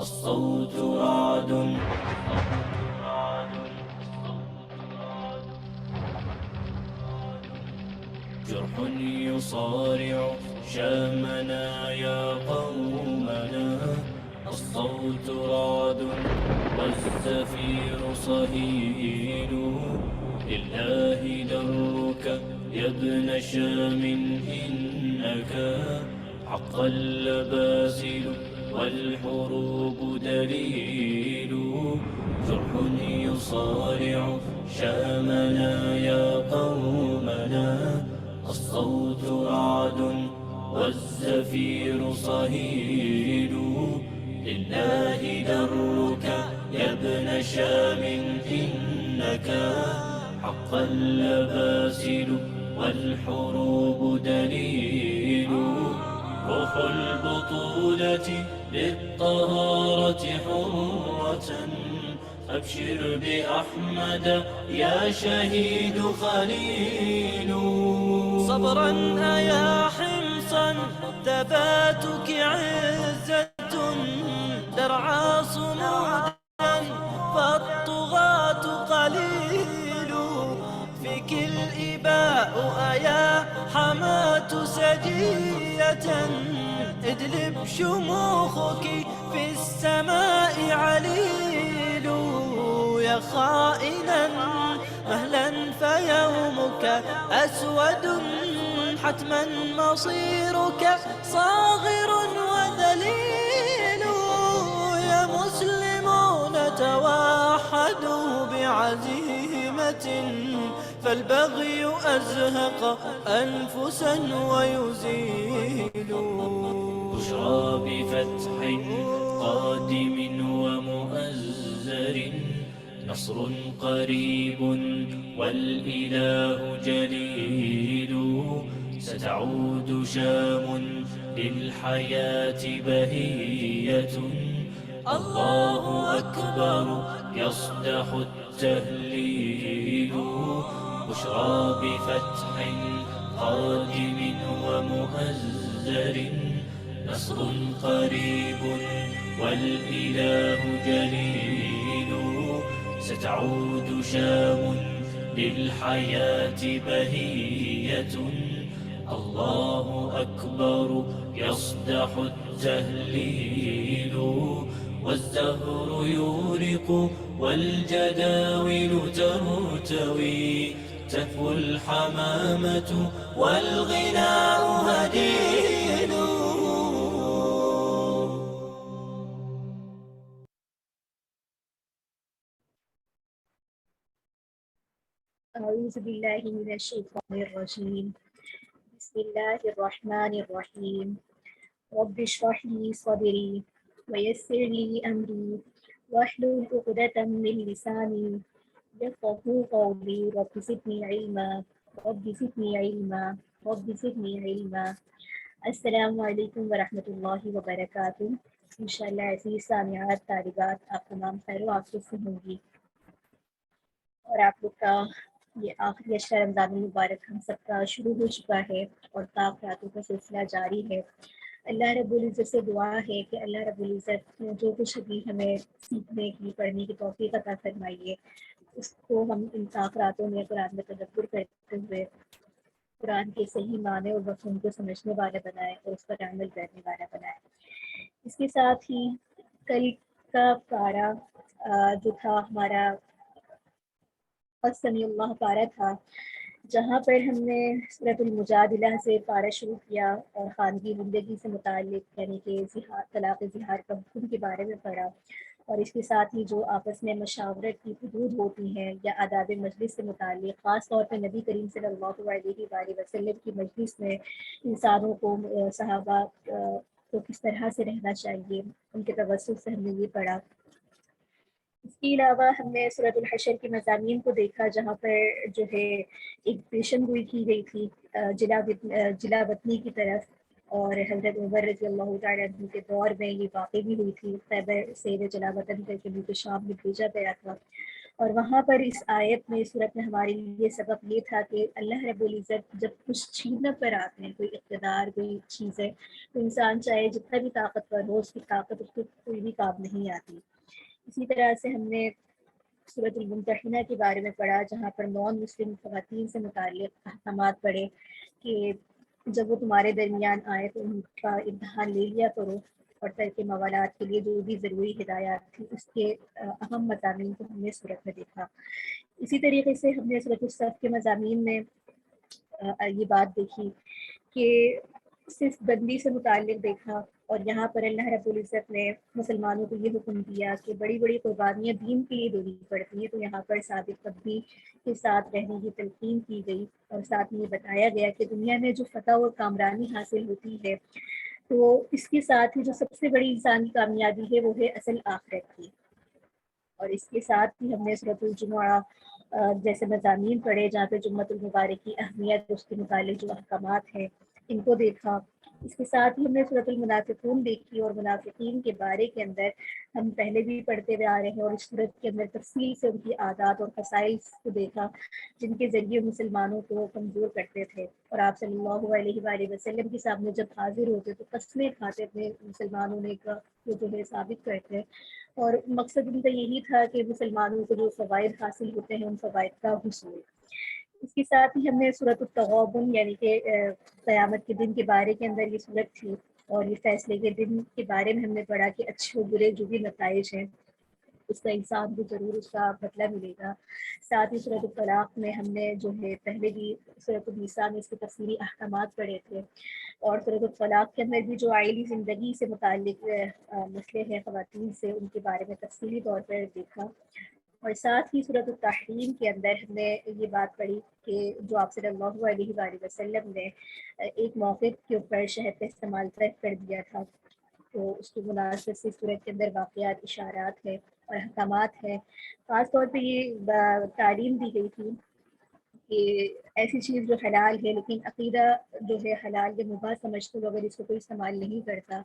الصوت رعد جرح يصارع شامنا يا قومنا. الصوت رعد والزفير صهيل. لله درك يا ابن شام إنك حقا لباسل والحروب دليل. جرح يصارع شامنا يا قومنا. الصوت رعد والزفير صهيل. لله درك يا ابن شام إنك حقا لباسل والحروب دليل. روح البطولة للطهارة حرة. أبشر بأحمد يا شهيد خليل. صبرا أيا حمصا ثباتك عزة درعا صمودا فالطغاة قليل. فيك الإباء أيا حماة سجية ادلب شموخك في السماء عليل. يا خائنا مهلا فيومك أسود حتما مصيرك صاغر وذليل. يا مسلمون توحدوا بعزيمة فالبغي أزهق أنفسا ويزيل. بشرى بفتح قادم ومؤزر. نصر قريب والإله جليل. ستعود شام للحياة بهية. الله أكبر يصدح التهليل. بشرى بفتح قادم ومؤزر. نصر قريب والإله جليل. ستعود شام للحياة بهية. الله أكبر يصدح التهليل. والزهر يورق والجداول ترتوي. تهفو الحمامة والغناء هديل. أعوذ بالله من الشيطان الرجيم. بسم الله الرحمن الرحيم. رب اشرح لي صدري ويسر لي أمري واحلل عقدة من لساني يفقهوا قولي. رب زدني علما رب زدني علما رب زدني علما. السلام علیکم ورحمۃ اللہ وبرکاتہ. انشاءاللہ عزیز سامعات طالبات آپ تمام خیر و عافیت سے ہوں گی، اور آپ لوگ کا یہ آخری اشرا رمضان المبارک ہم سب کا شروع ہو چکا ہے اور طاق راتوں کا سلسلہ جاری ہے۔ اللہ رب العزت سے دعا ہے کہ اللہ رب العزت جو کچھ بھی ہمیں سیکھنے کی پڑھنے کی توفیق عطا فرمائیے، اس کو ہم ان طاق راتوں میں قرآن میں تدبر کرتے ہوئے قرآن کے صحیح معنی اور مفہوم کو سمجھنے والا بنائے اور اس پر عمل کرنے والا بنائے۔ اس کے ساتھ ہی کل کا پارہ جو تھا ہمارا سمیع اللہ پارہ تھا، جہاں پر ہم نے سورۃ المجادلہ سے پارہ شروع کیا اور خاندگی زندگی سے متعلق یعنی کہ طلاق زہار کا حکم کے بارے میں پڑھا، اور اس کے ساتھ ہی جو آپس میں مشاورت کی حدود ہوتی ہیں یا آداب مجلس سے متعلق، خاص طور پہ نبی کریم صلی اللہ علیہ وآلہ وسلم کی مجلس میں انسانوں کو صحابہ کو کس طرح سے رہنا چاہیے، ان کے توسط سے ہم نے یہ پڑھا۔ اس کے علاوہ ہم نے سورۃ الحشر کے مضامین کو دیکھا، جہاں پر جو ہے ایک پیشن گوئی کی گئی تھی جلا وطنی کی طرف، اور حضرت عمر رضی اللہ تعالیٰ عنہ کے دور میں یہ واقع بھی ہوئی تھی، خیبر سے جلا وطن کر کے ملک شام میں بھیجا گیا تھا، اور وہاں پر اس آیت میں، صورت میں ہمارے لیے سبق یہ تھا کہ اللہ رب العزت جب کچھ چھیننے پر آتے ہیں، کوئی اقتدار، کوئی چیزیں، تو انسان چاہے جتنا بھی طاقتور ہو، اس کی طاقت اس کو کوئی بھی کام نہیں آتی۔ اسی طرح سے ہم نے صورت الممتحنہ کے بارے میں پڑھا، جہاں پر نان مسلم خواتین سے متعلق احکامات پڑھے کہ جب وہ تمہارے درمیان آئے تو ان کا امتحان لے لیا کرو، اور ترک موالات کے لیے جو بھی ضروری ہدایات تھی اس کے اہم مضامین کو ہم نے صورت میں دیکھا۔ اسی طریقے سے ہم نے صورت الصف کے مضامین میں یہ بات دیکھی کہ صرف بندی سے متعلق دیکھا، اور یہاں پر اللہ رب العزت نے مسلمانوں کو یہ حکم دیا کہ بڑی بڑی قربانیاں دین کے لیے دینی پڑتی ہیں، تو یہاں پر ثابت قدمی کے ساتھ رہنے کی تلقین کی گئی، اور ساتھ میں یہ بتایا گیا کہ دنیا میں جو فتح اور کامرانی حاصل ہوتی ہے، تو اس کے ساتھ ہی جو سب سے بڑی انسانی کامیابی ہے وہ ہے اصل آخرت کی۔ اور اس کے ساتھ ہی ہم نے سورۃ الجمعہ جیسے مضامین پڑھے، جہاں پہ جمعۃ المبارک کی اہمیت، اس کے متعلق جو احکامات ہیں ان کو دیکھا۔ اس کے ساتھ ہی ہم نے سورۃ المنافقون دیکھی، اور منافقین کے بارے کے اندر ہم پہلے بھی پڑھتے ہوئے آ رہے ہیں، اور اس صورت کے اندر تفصیل سے ان کی عادات اور خصائص کو دیکھا جن کے ذریعے مسلمانوں کو کمزور کرتے تھے، اور آپ صلی اللہ علیہ وآلہ وسلم کے سامنے جب حاضر ہوتے تو قسمیں کھاتے تھے مسلمانوں نے جو ہے ثابت کرتے، اور مقصد ان کا یہی تھا کہ مسلمانوں کو جو فوائد حاصل ہوتے ہیں ان فوائد کا حصول۔ اس کے ساتھ ہی ہم نے سورۃ التغابن یعنی کہ قیامت کے دن کے بارے کے اندر یہ صورت تھی، اور یہ فیصلے کے دن کے بارے میں ہم نے پڑھا کہ اچھے و برے جو بھی نتائج ہیں اس کا انسان کو ضرور اس کا بدلہ ملے گا۔ ساتھ ہی سورۃ الطلاق میں ہم نے جو ہے پہلے بھی سورۃ النساء میں اس کے تفصیلی احکامات پڑھے تھے، اور سورۃ الطلاق کے اندر بھی جو عائلی زندگی سے متعلق مسئلے ہیں خواتین سے، ان کے بارے میں تفصیلی طور پر دیکھا۔ اور ساتھ ہی سورۃ التحریم کے اندر ہم نے یہ بات پڑھی کہ جو آپ صلی اللہ علیہ وآلہ وسلم نے ایک موقع کے اوپر شہد کا استعمال ترک کر دیا تھا، تو اس کی مناسبت سے صورت کے اندر واقعات، اشارات ہیں اور احکامات ہیں۔ خاص طور پہ یہ تعلیم دی گئی تھی کہ ایسی چیز جو حلال ہے لیکن عقیدہ جو ہے حلال یا مباح سمجھتے ہوئے اگر اس کو کوئی استعمال نہیں کرتا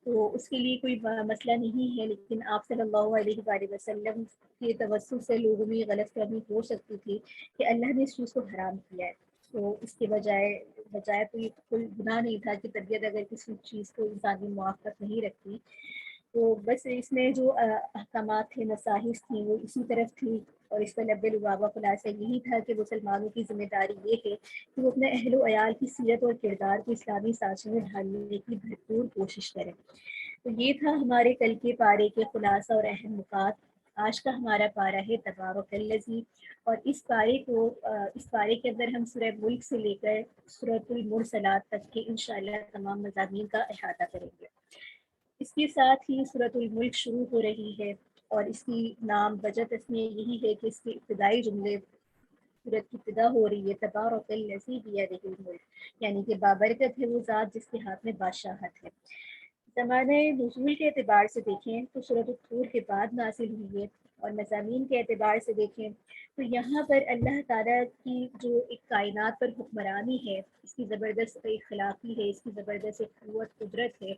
تو اس کے لیے کوئی مسئلہ نہیں ہے، لیکن آپ صلی اللہ علیہ وآلہ وسلم کے توسط سے لوگوں میں غلط فہمی ہو سکتی تھی کہ اللہ نے اس چیز کو حرام کیا ہے، تو اس کے بجائے تو یہ کوئی گناہ نہیں تھا کہ طبیعت اگر کسی چیز کو انسانی موافقت نہیں رکھتی، تو بس اس میں جو احکامات تھے، نصائص تھیں، وہ اسی طرف تھی، اور اس کا لب لبابہ خلاصہ یہی تھا کہ مسلمانوں کی ذمہ داری یہ ہے کہ وہ اپنے اہل و عیال کی سیرت اور کردار کو اسلامی سانچے میں ڈھالنے کی بھرپور کوشش کریں۔ تو یہ تھا ہمارے کل کے پارے کے خلاصہ اور اہم نکات۔ آج کا ہمارا پارہ ہے تبارک الذی، اور اس پارے کے اندر ہم سورہ ملک سے لے کر سورۃ المرسلات تک کے انشاءاللہ تمام مضامین کا احاطہ کریں گے۔ اس کے ساتھ ہی سورۃ الملک شروع ہو رہی ہے، اور اس کی نام وجہ تسمیہ یہی ہے کہ اس کے ابتدائی جملے سورت کی ابتدا ہو رہی ہے تبارک الذی بیدہ الملک، یعنی کہ بابرکت ہے وہ ذات جس کے ہاتھ میں بادشاہت ہے۔ زمانہ نزول کے اعتبار سے دیکھیں تو سورۃ الطور کے بعد نازل ہوئی ہے، اور مضامین کے اعتبار سے دیکھیں تو یہاں پر اللہ تعالیٰ کی جو ایک کائنات پر حکمرانی ہے، اس کی زبردست اخلاقی ہے، اس کی زبردست ایک قوت قدرت ہے،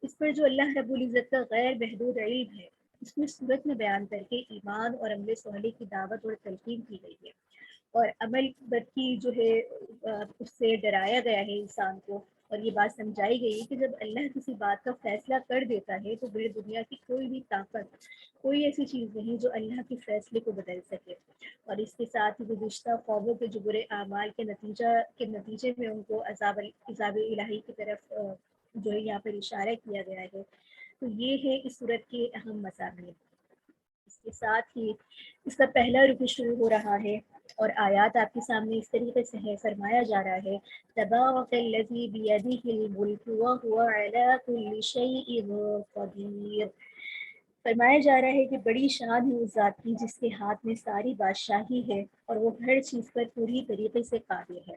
اس پر جو اللہ رب العزت کا غیر محدود علم ہے، اس میں صورت میں بیان کر کے ایمان اور عمل صالح کی دعوت اور تلقین کی گئی ہے، اور عمل بد کی جو ہے اس سے ڈرایا گیا ہے انسان کو، اور یہ بات سمجھائی گئی ہے کہ جب اللہ کسی بات کا فیصلہ کر دیتا ہے تو پھر دنیا کی کوئی بھی طاقت، کوئی ایسی چیز نہیں جو اللہ کے فیصلے کو بدل سکے۔ اور اس کے ساتھ ہی گزشتہ قوموں کے جو برے اعمال کے نتیجے میں ان کو عذاب الہی کی طرف جو ہے یہاں پر اشارہ کیا گیا ہے، تو یہ ہے اس صورت کے اہم مضامین۔ اس کے ساتھ ہی اس کا پہلا رکو شروع ہو رہا ہے، اور آیات آپ کے سامنے اس طریقے سے ہے، فرمایا جا رہا ہے تبارک الذی بیدہ الملک وہو علی کل شیء قدیر۔ فرمایا جا رہا ہے کہ بڑی شان ہے اس ذات کی جس کے ہاتھ میں ساری بادشاہی ہے، اور وہ ہر چیز پر پوری طریقے سے قادر ہے۔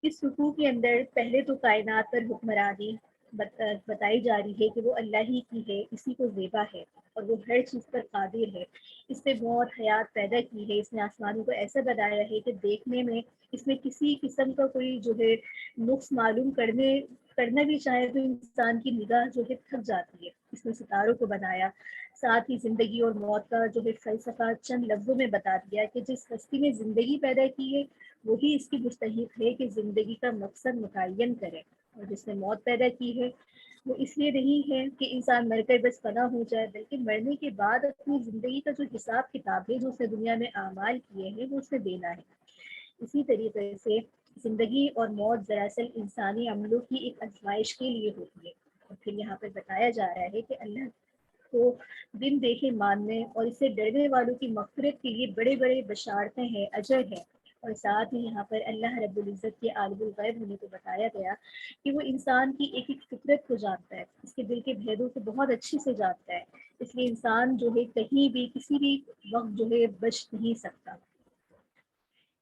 اس رکوع کے اندر پہلے تو کائنات پر حکمرانی بتائی جا رہی ہے کہ وہ اللہ ہی کی ہے، اسی کو زیبا ہے، اور وہ ہر چیز پر قادر ہے، اس نے موت حیات پیدا کی ہے، اس نے آسمانوں کو ایسا بنایا ہے کہ دیکھنے میں اس میں کسی قسم کا کوئی جو ہے نقص معلوم کرنا بھی چاہے تو انسان کی نگاہ جو ہے تھک جاتی ہے، اس میں ستاروں کو بنایا، ساتھ ہی زندگی اور موت کا جو ہے فلسفہ چند لفظوں میں بتا دیا کہ جس ہستی نے زندگی پیدا کی ہے وہی اس کی مستحق ہے کہ زندگی کا مقصد متعین کرے، اور جس نے موت پیدا کی ہے وہ اس لیے نہیں ہے کہ انسان مر کر بس فنا ہو جائے، بلکہ مرنے کے بعد اپنی زندگی کا جو حساب کتاب ہے، جو اس نے دنیا میں اعمال کیے ہیں، وہ اس نے دینا ہے۔ اسی طریقے سے زندگی اور موت دراصل انسانی عملوں کی ایک آزمائش کے لیے ہوتی ہے۔ اور پھر یہاں پر بتایا جا رہا ہے کہ اللہ کو دن دیکھے ماننے اور اس سے ڈرنے والوں کی مغفرت کے لیے بڑے بڑے بشارتیں ہیں، اجر ہے۔ اور ساتھ ہی یہاں پر اللہ رب العزت کے عالم الغیب ہونے کو بتایا گیا کہ وہ انسان کی ایک ایک فطرت کو جانتا ہے، اس کے دل کے بھیدوں کو بہت اچھے سے جانتا ہے، اس لیے انسان جو ہے کہیں بھی کسی بھی وقت جو ہے بچ نہیں سکتا۔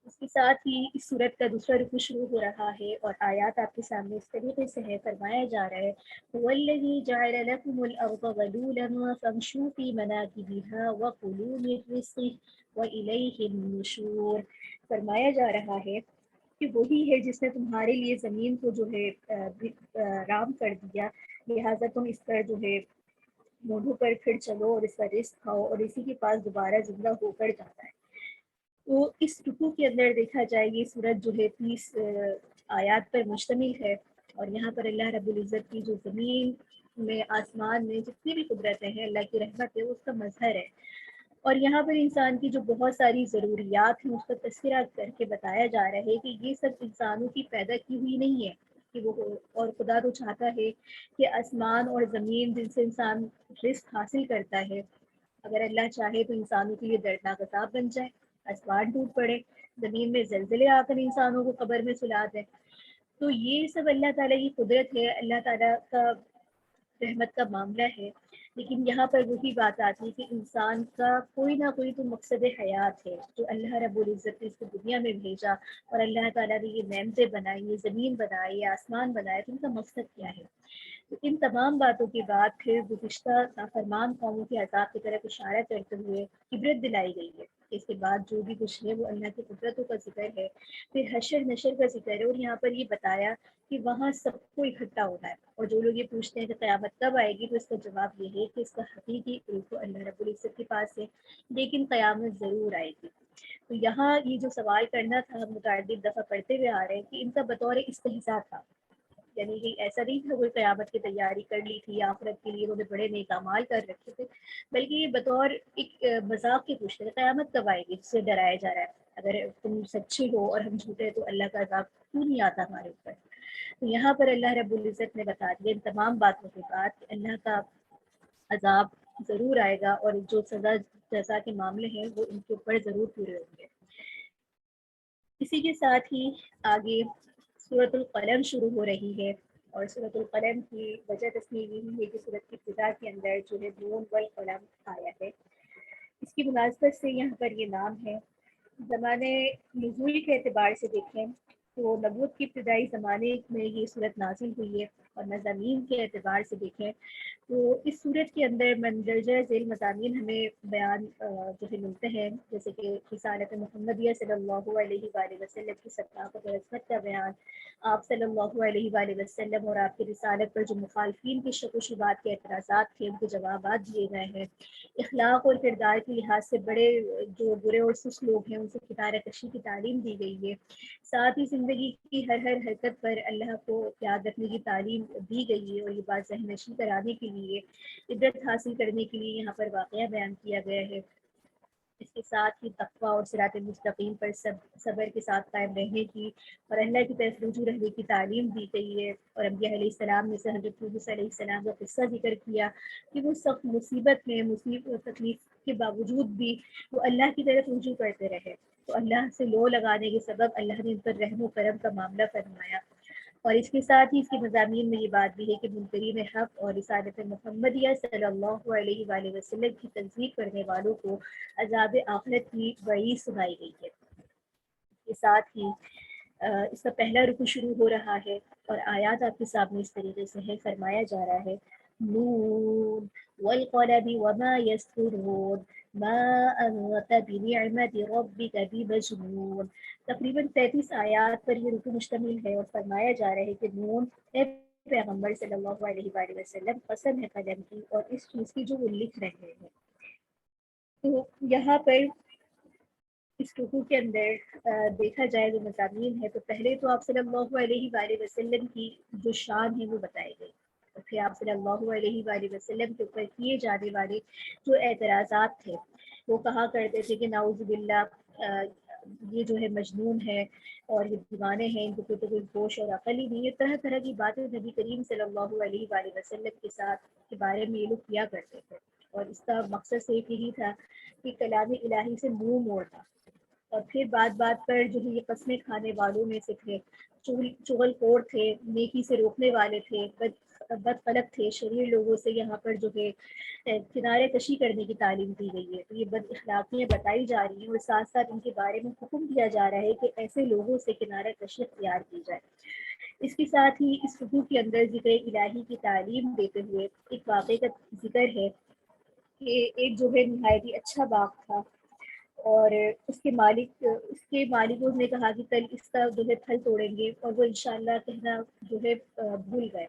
اس کے ساتھ ہی اس صورت کا دوسرا رکو شروع ہو رہا ہے، اور آیات آپ کے سامنے اس طریقے سے ہے، فرمایا جا رہا ہے وَالَّذِي جَعَلَ لَكُمُ الْأَرْضَ ذَلُولًا فَامْشُوا فِي مَنَاكِبِهَا وَكُلُوا مِن رِّزْقِهِ وَإِلَيْهِ النُّشُورُ۔ فرمایا جا رہا ہے کہ وہی ہے جس نے تمہارے لیے زمین کو جو ہے رام کر دیا، لہٰذا تم اس پر جو ہے مونڈوں پر پھر چلو اور اس کا رزق کھاؤ، اور اسی کے پاس دوبارہ زندہ ہو کر جانا ہے۔ تو اس رکوع کے اندر دیکھا جائے یہ صورت جو ہے 30 آیات پر مشتمل ہے، اور یہاں پر اللہ رب العزت کی جو زمین میں آسمان میں جتنی بھی قدرتیں ہیں اللہ کی رحمت ہے اس کا مظہر ہے، اور یہاں پر انسان کی جو بہت ساری ضروریات ہیں اس کا تذکرہ کر کے بتایا جا رہا ہے کہ یہ سب انسانوں کی پیدا کی ہوئی نہیں ہے کہ وہ اور خدا تو چاہتا ہے کہ آسمان اور زمین جن سے انسان رزق حاصل کرتا ہے، اگر اللہ چاہے تو انسانوں کے لیے دردناک عذاب بن جائے، آسمان ٹوٹ پڑے، زمین میں زلزلے آ کر انسانوں کو قبر میں سلا دیں۔ تو یہ سب اللہ تعالیٰ کی قدرت ہے، اللہ تعالیٰ کا رحمت کا معاملہ ہے، لیکن یہاں پر وہی بات آتی ہے کہ انسان کا کوئی نہ کوئی تو مقصد حیات ہے جو اللہ رب العزت نے اس کو دنیا میں بھیجا، اور اللہ تعالیٰ نے یہ نعمتیں بنائی، یہ زمین بنائی، یہ آسمان بنائے، تو ان کا مقصد کیا ہے؟ تو ان تمام باتوں کے بعد پھر گزشتہ نافرمان قوموں کے عذاب کی طرف اشارہ کرتے ہوئے عبرت دلائی گئی ہے۔ اس کے بعد جو بھی کچھ ہے وہ اللہ کی قدرتوں کا ذکر ہے، پھر حشر نشر کا ذکر ہے، اور یہاں پر یہ بتایا کہ وہاں سب کو اکٹھا ہونا ہے۔ اور جو لوگ یہ پوچھتے ہیں کہ قیامت کب آئے گی، تو اس کا جواب یہ ہے کہ اس کا حقیقی علم تو اللہ رب العزت کے پاس ہے، لیکن قیامت ضرور آئے گی۔ تو یہاں یہ جو سوال کرنا تھا ہم متعدد دفعہ پڑھتے ہوئے آ رہے ہیں کہ ان کا بطور استہزاء تھا، یعنی کہ ایسا نہیں تھا کوئی قیامت کی تیاری کر لی تھی، آخرت کے لیے انہوں نے بڑے نیک اعمال کر رکھے تھے، بلکہ یہ بطور ایک مذاق کے پوچھتے تھے قیامت کب آئے گی، جس سے ڈرایا جا رہا ہے اگر تم سچے ہو اور ہم جھوٹے تو اللہ کا عذاب کیوں نہیں آتا ہمارے اوپر۔ تو یہاں پر اللہ رب العزت نے بتا دیا ان تمام باتوں کے بعد کہ اللہ کا عذاب ضرور آئے گا، اور جو سزا جزا کے معاملے ہیں وہ ان کے اوپر ضرور پورے ہوں گے۔ اسی کے ساتھ ہی آگے سورۃ القلم شروع ہو رہی ہے، اور سورۃ القلم کی وجہ تسمیم یہی ہے کہ سورۃ کی ابتدا کے اندر جو ہے نون والقلم آیا ہے، اس کی مناسبت سے یہاں پر یہ نام ہے۔ زمانے نزول کے اعتبار سے دیکھیں تو نبوت کی ابتدائی زمانے میں یہ صورت نازل ہوئی ہے، اور مضامین کے اعتبار سے دیکھیں تو اس صورت کے اندر مندرجہ ذیل مضامین ہمیں بیان جو ہے ملتے ہیں، جیسے کہ رسالت محمدیہ صلی اللہ علیہ وآلہ وسلم کی صداقت اور عصمت کا بیان، آپ صلی اللہ علیہ وآلہ وسلم اور آپ کی رسالت پر جو مخالفین کے شک و شبہات کے اعتراضات تھے ان کے جوابات دیے گئے ہیں، اخلاق اور کردار کے لحاظ سے بڑے جو برے اور سست لوگ ہیں ان سے کنارہ کشی کی تعلیم دی گئی ہے، ساتھ ہی زندگی کی ہر حرکت پر اللہ کو یاد رکھنے کی تعلیم دی گئی ہے، اور یہ بات ذہن نشین کرانے کے لیے، عبرت حاصل کرنے کے لیے یہاں پر واقعہ بیان کیا گیا ہے۔ اس کے ساتھ ہی تقویٰ اور صراط مستقیم پر صبر کے ساتھ قائم رہنے کی اور اللہ کی طرف رجوع رہنے کی تعلیم دی گئی ہے، اور انبیاء علیہ السلام میں سے حضرت یونس علیہ السلام کا قصہ ذکر کیا کہ وہ سخت مصیبت میں مصیبت تکلیف کے باوجود بھی وہ اللہ کی طرف رجوع کرتے رہے، تو اللہ سے لو لگانے کے سبب اللہ نے ان پر رحم و کرم کا معاملہ فرمایا۔ اور اس کے ساتھ ہی اس کے مضامین میں یہ بات بھی ہے کہ منکرین حق اور رسالت محمدیہ صلی اللہ علیہ وآلہ وسلم کی تصدیق کرنے والوں کو عذاب آخرت کی وعید سنائی گئی ہے۔ اس کے ساتھ ہی اس کا پہلا رکوع شروع ہو رہا ہے، اور آیات آپ کے سامنے اس طریقے سے ہے، فرمایا جا رہا ہے نون والقلم وما یسطرون ما انت بنعمت ربک بمجنون۔ تقریباً 33 آیات پر یہ رکوع مشتمل ہے، اور فرمایا جا رہا ہے کہ نون، اے پیغمبر صلی اللہ علیہ وآلہ وسلم قسم ہے قلم کی اور اس چیز کی جو وہ لکھ رہے ہیں۔ تو یہاں پر اس رکوع کے اندر دیکھا جائے جو مضامین ہے، تو پہلے تو آپ صلی اللہ علیہ وآلہ وسلم کی جو شان ہے وہ بتائی گئی، اور پھر آپ صلی اللہ علیہ وآلہ وسلم کے اوپر کیے جانے والے جو اعتراضات تھے، وہ کہا کرتے تھے کہ نعوذ باللہ یہ جو ہے مجنون ہے اور یہ دیوانے ہیں، ان کو تو کوئی ہوش اور عقل ہی نہیں ہے۔ طرح طرح کی باتیں نبی کریم صلی اللہ علیہ وآلہ وسلم کے بارے میں یہ لوگ کیا کرتے تھے، اور اس کا مقصد صرف یہی تھا کہ کلام الہی سے منہ موڑنا۔ اور پھر بات بات پر جو ہے یہ قسمیں کھانے والوں میں سے تھے، چغل خور تھے، نیکی سے روکنے والے تھے، بد خلق تھے، شریر لوگوں سے یہاں پر جو ہے کنارے کشی کرنے کی تعلیم دی گئی ہے۔ تو یہ بد اخلاقیاں بتائی جا رہی ہیں اور ساتھ ساتھ ان کے بارے میں حکم دیا جا رہا ہے کہ ایسے لوگوں سے کنارہ کشی اختیار کی جائے۔ اس کے ساتھ ہی اس رکوع کے اندر ذکر الہی کی تعلیم دیتے ہوئے ایک واقعے کا ذکر ہے کہ ایک جو ہے نہایت ہی اچھا باغ تھا، اور اس کے مالکوں نے کہا کہ کل اس کا جو ہے پھل توڑیں گے، اور وہ انشاءاللہ کہنا جو ہے بھول گئے۔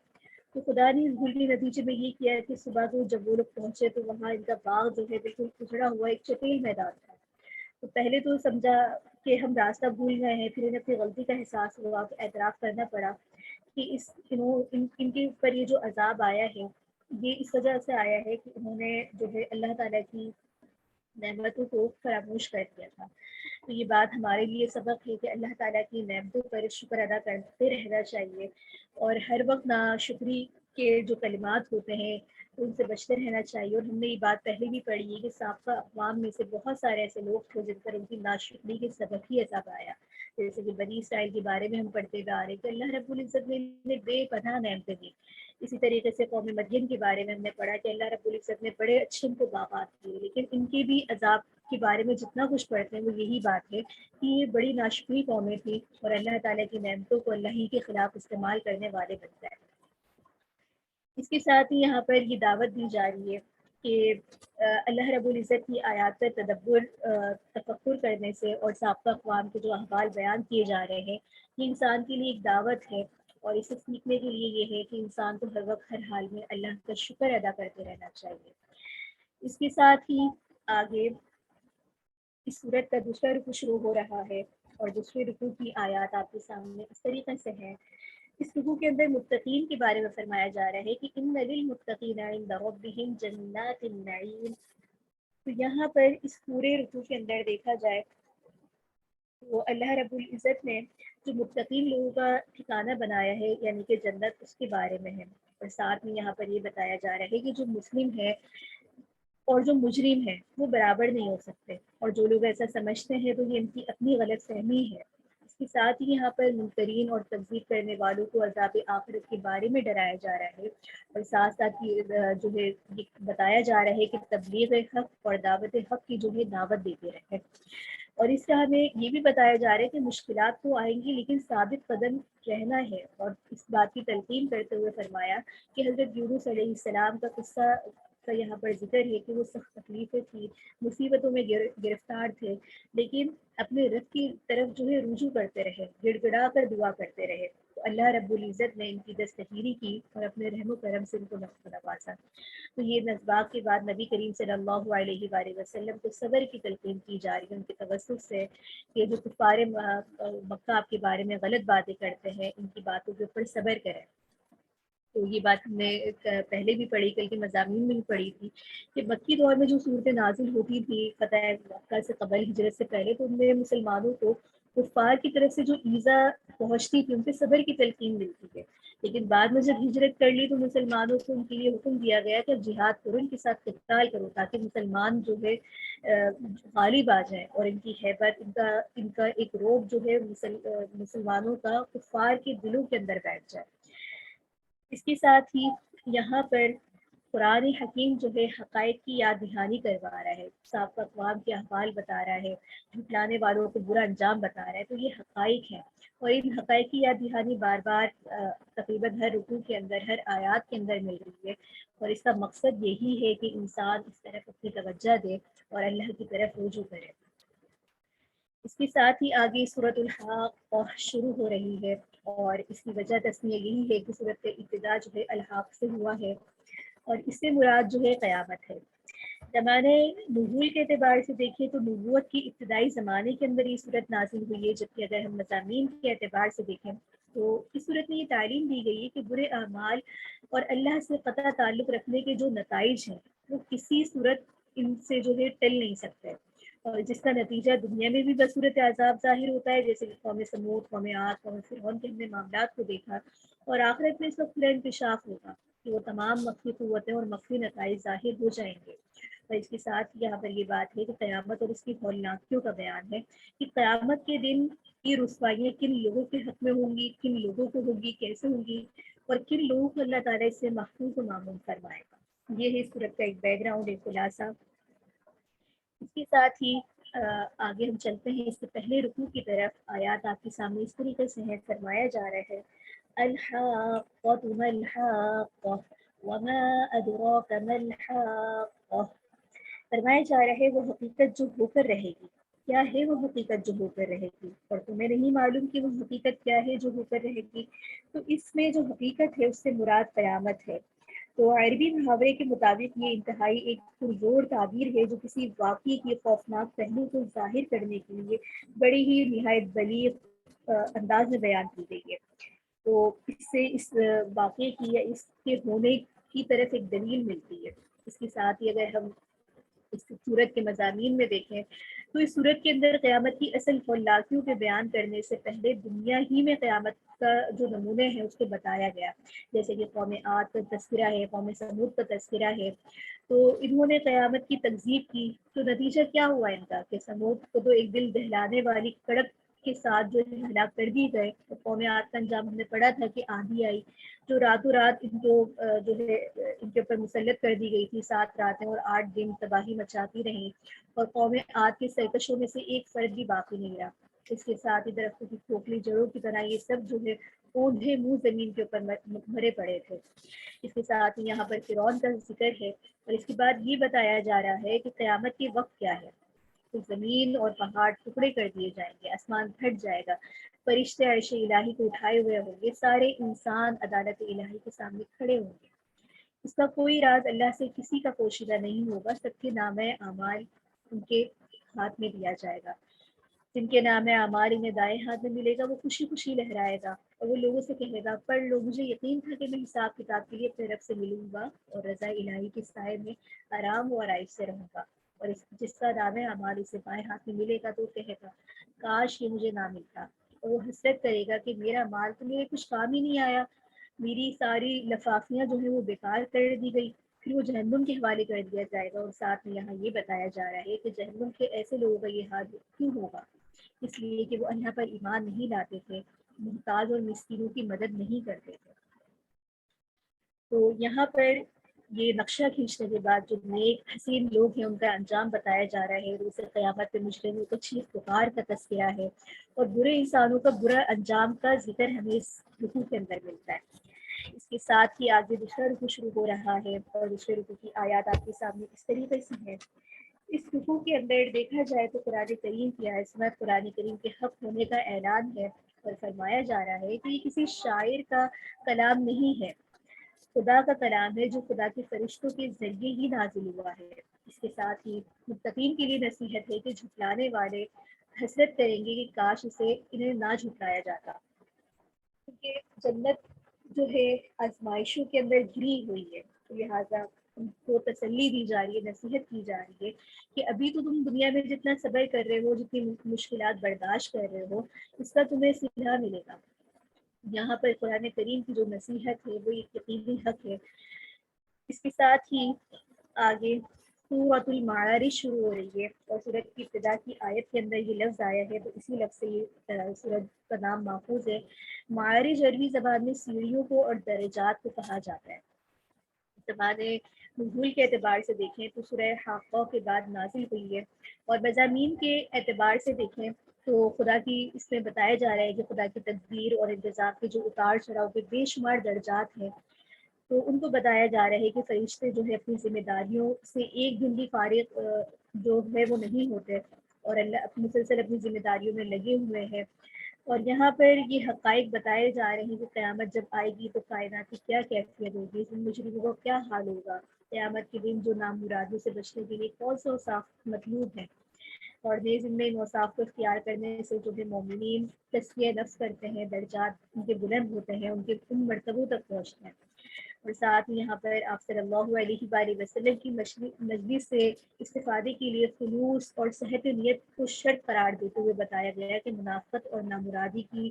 تو خدا نے اس بھول کے نتیجے میں یہ کیا کہ صبح کو جب وہ لوگ پہنچے تو وہاں ان کا باغ جو ہے بالکل اجڑا ہوا ایک چٹیل میدان تھا۔ تو پہلے تو سمجھا کہ ہم راستہ بھول گئے ہیں، پھر انہیں اپنی غلطی کا احساس ہوا تو اعتراف کرنا پڑا کہ ان کے اوپر یہ جو عذاب آیا ہے یہ اس وجہ سے آیا ہے کہ انہوں نے جو ہے اللہ تعالیٰ کی نعمتوں کو فراموش کر دیا تھا۔ تو یہ بات ہمارے لیے سبق ہے کہ اللہ تعالیٰ کی نعمتوں پر شکر ادا کرتے رہنا چاہیے، اور ہر وقت ناشکری کے جو کلمات ہوتے ہیں ان سے بچتے رہنا چاہیے۔ اور ہم نے یہ بات پہلے بھی پڑھی ہے کہ سابقہ اقوام میں سے بہت سارے ایسے لوگ تھے جن پر ان کی ناشکری کے سبب ہی عذاب آیا، جیسے کہ بنی اسرائیل کے بارے میں ہم پڑھتے ہوئے آ رہے ہیں کہ اللہ رب العزت نے انہیں بے پناہ نعمتیں دی۔ اسی طریقے سے قوم مدین کے بارے میں ہم نے پڑھا کہ اللہ رب العزت نے بڑے اچھے ان کو باغات دیے، لیکن ان کے بھی عذاب کے بارے میں جتنا کچھ پڑھتے ہیں وہ یہی بات ہے کہ یہ بڑی ناشکری قومیں تھیں اور اللہ تعالیٰ کی نعمتوں کو اللہ ہی کے خلاف استعمال کرنے والے بن جائے۔ اس کے ساتھ ہی یہاں پر یہ دعوت دی جا رہی ہے کہ اللہ رب العزت کی آیات پر تفکر کرنے سے اور سابقہ اقوام کے جو احوال بیان کیے جا رہے ہیں یہ انسان کے لیے ایک دعوت ہے، اور اسے سیکھنے کے لیے یہ ہے کہ انسان کو ہر وقت ہر حال میں اللہ کا شکر ادا کرتے رہنا چاہیے۔ اس کے ساتھ ہی آگے اس صورت کا دوسرا رکوع شروع ہو رہا ہے، اور دوسرے رکوع کی آیات آپ کے سامنے اس طریقے سے ہیں۔ اس رکوع کے اندر متقین کے بارے میں فرمایا جا رہا ہے کہ ان للمتقین عند ربهم جنات النعیم۔ تو یہاں پر اس پورے رکوع کے اندر دیکھا جائے تو اللہ رب العزت نے جو متقین لوگوں کا ٹھکانہ بنایا ہے یعنی کہ جنت، اس کے بارے میں ہے، اور ساتھ میں یہاں پر یہ بتایا جا رہا ہے کہ جو مسلم ہے اور جو مجرم ہے وہ برابر نہیں ہو سکتے، اور جو لوگ ایسا سمجھتے ہیں تو یہ ان کی اپنی غلط فہمی ہے۔ اس کے ساتھ ہی یہاں پر منکرین اور تکذیب کرنے والوں کو عذاب آخرت کے بارے میں ڈرایا جا رہا ہے، اور ساتھ ساتھ یہ جو ہے یہ بتایا جا رہا ہے کہ تبلیغ حق اور دعوت حق کی جو ہے دعوت دیتے رہے، اور اس کا ہمیں یہ بھی بتایا جا رہا ہے کہ مشکلات تو آئیں گی لیکن ثابت قدم رہنا ہے۔ اور اس بات کی تلقین کرتے ہوئے فرمایا کہ حضرت یونس علیہ السلام کا قصہ کا یہاں پر ذکر ہے کہ وہ سخت تکلیفیں تھی، مصیبتوں میں گرفتار تھے، لیکن اپنے رب کی طرف جو ہے رجوع کرتے رہے، گڑ گڑا کر دعا کرتے رہے، تو اللہ رب العزت نے ان کی دستگیری کی اور اپنے رحم و کرم سے ان کو نوازا۔ تو یہ نسبات کے بعد نبی کریم صلی اللہ علیہ وآلہ وسلم کو صبر کی تلقین کی جا رہی ہے ان کے توسط سے، کہ جو کفار مکہ آپ کے بارے میں غلط باتیں کرتے ہیں ان کی باتوں کے اوپر صبر کریں۔ تو یہ بات ہم نے پہلے بھی پڑھی، کل کے مضامین میں بھی پڑھی تھی کہ مکی دور میں جو صورتیں نازل ہوتی تھی فتح مکہ سے قبل، ہجرت سے پہلے، تو ان میں مسلمانوں کو کفار کی طرف سے جو ایذا پہنچتی تھی ان کے صبر کی تلقین ملتی ہے، لیکن بعد میں جب ہجرت کر لی تو مسلمانوں کو ان کے لیے حکم دیا گیا کہ اب جہاد کرو، ان کے ساتھ قتال کرو تاکہ مسلمان جو ہے غالب آ جائیں، اور ان کی ہیبت، ان کا ایک روب جو ہے مسلمانوں کا کفار کے دلوں کے اندر بیٹھ جائے۔ اس کے ساتھ ہی یہاں پر قرآن حکیم جو ہے حقائق کی یاد دہانی کروا رہا ہے، سابقہ اقوام کے احوال بتا رہا ہے، جھٹلانے والوں کو برا انجام بتا رہا ہے، تو یہ حقائق ہیں، اور ان حقائق کی یاد دہانی بار بار تقریباً ہر رکوع کے اندر، ہر آیات کے اندر مل رہی ہے، اور اس کا مقصد یہی ہے کہ انسان اس طرف اپنی توجہ دے اور اللہ کی طرف رجوع کرے۔ اس کے ساتھ ہی آگے سورۃ الحاق شروع ہو رہی ہے، اور اس کی وجہ تسمیہ یہی ہے کہ سورۃ کا ابتدا جو ہے الحاق سے ہوا ہے، اور اس سے مراد جو ہے قیامت ہے۔ زمانے نزول کے اعتبار سے دیکھیں تو نبوت کی ابتدائی زمانے کے اندر یہ صورت نازل ہوئی ہے، جبکہ اگر ہم مضامین کے اعتبار سے دیکھیں تو اس صورت میں یہ تعلیم دی گئی ہے کہ برے اعمال اور اللہ سے قطع تعلق رکھنے کے جو نتائج ہیں وہ کسی صورت ان سے جو ہے ٹل نہیں سکتے، اور جس کا نتیجہ دنیا میں بھی بصورت عذاب ظاہر ہوتا ہے، جیسے کہ قوم سمود، قوم عاد، قوم فرعون کے ہم نے معاملات کو دیکھا، اور آخرت میں اس کا کھلا انکشاف ہوگا کہ وہ تمام مخفی قوتیں اور مخفی نتائج ظاہر ہو جائیں گے۔ اور اس کے ساتھ یہاں پر یہ بات ہے کہ قیامت اور اس کی ہولناکیوں کا بیان ہے کہ قیامت کے دن کی رسوائیاں کن لوگوں کے حق میں ہوں گی، کن لوگوں کو ہوگی، کیسے ہوں گی، اور کن لوگوں کو اللہ تعالیٰ اس سے محفوظ و معمون فرمائے گا۔ یہ ہے اس صورت کا ایک بیک گراؤنڈ، ایک خلاصہ۔ اس کے ساتھ ہی آگے ہم چلتے ہیں اس سے پہلے رکوع کی طرف۔ آیات آپ کے سامنے اس طریقے سے ہیں، فرمایا جا رہا ہے الحاقۃ ما الحاقۃ وما ادراک ما الحاقۃ۔ فرمایا جا رہا ہے وہ حقیقت جو ہو کر رہے گی۔ کیا ہے وہ حقیقت جو ہو کر رہے گی؟ اور تمہیں نہیں معلوم کہ وہ حقیقت کیا ہے جو ہو کر رہے گی؟ تو اس میں جو حقیقت ہے اس سے مراد قیامت ہے۔ تو عربی محاورے کے مطابق یہ انتہائی ایک پرزور تعبیر ہے جو کسی واقعے کی خوفناک پہلو کو ظاہر کرنے کے لیے بڑی ہی نہایت بلیغ انداز میں بیان کی گئی ہے۔ تو اس سے اس واقعے کی یا اس کے ہونے کی طرف ایک دلیل ملتی ہے۔ اس کے ساتھ ہی اگر ہم اس صورت کے مضامین میں دیکھیں تو اس صورت کے اندر قیامت کی اصل ہولناکیوں کے بیان کرنے سے پہلے دنیا ہی میں قیامت کا جو نمونے ہیں اس کو بتایا گیا، جیسے کہ قوم عاد کا تذکرہ ہے، قوم سمود کا تذکرہ ہے۔ تو انہوں نے قیامت کی تکذیب کی، تو نتیجہ کیا ہوا ان کا کہ سمود کو تو ایک دل دہلانے والی کڑک کے ساتھ جو ہے ہلاک کر دی گئے، اور قوم عاد کا انجام ہم نے پڑھا تھا کہ آندھی آئی جو راتوں رات ان کو جو ہے ان کے اوپر مسلط کر دی گئی تھی، 7 راتیں اور 8 دن تباہی مچاتی رہیں، اور قوم عاد کے سرکشوں میں سے ایک فرد بھی باقی نہیں رہا۔ اس کے ساتھ ہی درختوں کی کھوکھلی جڑوں کی طرح یہ سب جو ہے اوندھے منہ زمین کے اوپر مرے پڑے تھے۔ اس کے ساتھ ہی یہاں پر فرعون کا ذکر ہے، اور اس کے بعد یہ بتایا جا رہا ہے کہ قیامت کے وقت کیا ہے۔ تو زمین اور پہاڑ ٹکڑے کر دیے جائیں گے، آسمان پھٹ جائے گا، فرشتے عرش الہی کو اٹھائے ہوئے ہوں گے، سارے انسان عدالت الہی کے سامنے کھڑے ہوں گے۔ اس کا کوئی راز اللہ سے کسی کا پوشیدہ نہیں ہوگا، سب کے نام اعمال ان کے ہاتھ میں دیا جائے گا۔ جن کے نام اعمال انہیں دائیں ہاتھ میں ملے گا وہ خوشی خوشی لہرائے گا، اور وہ لوگوں سے کہے گا پڑھ لو، مجھے یقین تھا کہ میں حساب کتاب کے لیے اپنے رب سے ملوں گا اور رضا الہی کے سائے میں آرام و آرائش سے رہوں گا۔ اور جس کا نام اعمال اسے بائیں ہاتھ میں ملے گا تو وہ کہے گا کاش یہ مجھے نہ ملتا، اور وہ حسرت کرے گا کہ میرا مال تو میرے کچھ کام ہی نہیں آیا، میری ساری لفافیاں جو ہیں وہ بیکار کر دی گئی۔ پھر وہ جہنم کے حوالے کر دیا جائے گا، اور ساتھ میں یہاں یہ بتایا جا رہا ہے کہ جہنم کے ایسے لوگوں کا یہ حال کیوں ہوگا؟ اس لیے کہ وہ اللہ پر ایمان نہیں لاتے تھے، محتاج اور مسکینوں کی مدد نہیں کرتے تھے۔ تو یہاں پر یہ نقشہ کھینچنے کے بعد جو نیک حسین لوگ ہیں ان کا انجام بتایا جا رہا ہے، روز قیامت پہ مجرموں کو چیخ پکار کا تذکرہ ہے، اور برے انسانوں کا برا انجام کا ذکر ہمیں اس رکوع کے اندر ملتا ہے۔ اس کے ساتھ ہی آگے دوسرا رکوع شروع ہو رہا ہے، اور دوسرے رکوع کی آیات آپ کے سامنے اس طریقے سے ہے۔ اس رکوع کے اندر دیکھا جائے تو قرآن کریم کی عظمت، قرآن کریم کے حق ہونے کا اعلان ہے، اور فرمایا جا رہا ہے کہ یہ کسی شاعر کا کلام نہیں ہے، خدا کا کلام ہے جو خدا کے فرشتوں کے ذریعے ہی نازل ہوا ہے۔ اس کے ساتھ ہی متقین کے لیے نصیحت ہے کہ جھٹلانے والے حسرت کریں گے کہ کاش انہیں نہ جھٹلایا جاتا، کیونکہ جنت جو ہے آزمائشوں کے اندر گھری ہوئی ہے، تو لہٰذا ان کو تسلی دی جا رہی ہے، نصیحت کی جا رہی ہے کہ ابھی تو تم دنیا میں جتنا صبر کر رہے ہو، جتنی مشکلات برداشت کر رہے ہو، اس کا تمہیں صلہ ملے گا۔ یہاں پر قرآن کریم کی جو نصیحت ہے وہ ایک یقینی حق ہے۔ اس کے ساتھ ہی آگے سورۃ المعارج شروع ہو رہی ہے، اور سورت کی ابتدا کی آیت کے اندر یہ لفظ آیا ہے، تو اسی لفظ سے یہ سورت کا نام ماخوذ ہے۔ معارج عربی زبان میں سیڑھیوں کو اور درجات کو کہا جاتا ہے۔ زمانے نزول کے اعتبار سے دیکھیں تو سورہ حاقہ کے بعد نازل ہوئی ہے، اور مضامین کے اعتبار سے دیکھیں تو خدا کی اس میں بتایا جا رہا ہے کہ خدا کی تدبیر اور انتظام کے جو اتار چڑھاؤ کے بے شمار درجات ہیں، تو ان کو بتایا جا رہا ہے کہ فرشتے جو ہے اپنی ذمہ داریوں سے ایک دن بھی فارغ جو ہے وہ نہیں ہوتے، اور اللہ مسلسل اپنی ذمہ داریوں میں لگے ہوئے ہیں۔ اور یہاں پر یہ حقائق بتائے جا رہے ہیں کہ قیامت جب آئے گی تو کائنات کی کیا کیفیت ہوگی، ان مجرموں کا کیا حال ہوگا، قیامت کے دن جو نامرادوں سے بچنے کے لیے کون سے اوصاف مطلوب ہیں، اور نیز ان میں ان اوصاف کو اختیار کرنے سے جو ہے مومنین تزکیہ نفس کرتے ہیں، درجات ان کے بلند ہوتے ہیں، ان مرتبوں تک پہنچتے ہیں۔ اور ساتھ ہی یہاں پر آپ صلی اللہ علیہ وآلہ وسلم کی مجلس سے استفادے کے لیے خلوص اور صحت نیت کو شرط قرار دیتے ہوئے بتایا گیا ہے کہ منافقت اور نامرادی کی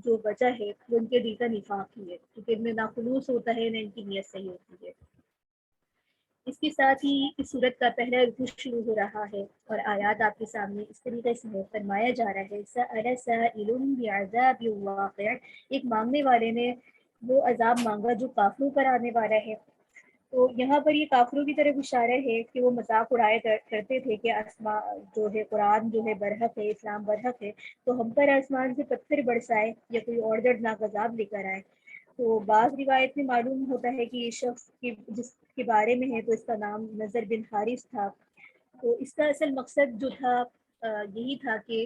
جو وجہ ہے وہ ان کے دل کا نفاق ہی ہے، کیونکہ ان میں نہ خلوص ہوتا ہے نہ ان کی نیت صحیح ہوتی ہے۔ اس کے ساتھ ہی اس صورت کا پہلا رکوع شروع ہو رہا ہے، اور آیات آپ کے سامنے اس طریقے سے ہے، فرمایا جا رہا ہے سأل سائل بعذاب واقع، ایک مانگنے والے نے وہ عذاب مانگا جو کافروں پر آنے والا ہے۔ تو یہاں پر یہ کافروں کی طرف اشارہ ہے کہ وہ مذاق اڑایا کرتے تھے کہ آسمان جو ہے، قرآن جو ہے برحق ہے، اسلام برحق ہے، تو ہم پر آسمان سے پتھر برسائے یا کوئی اور دردناک عذاب لے کر آئے۔ تو بعض روایت میں معلوم ہوتا ہے کہ یہ شخص جس کے بارے میں ہے تو اس کا نام نضر بن حارث تھا۔ تو اس کا اصل مقصد جو تھا یہی تھا کہ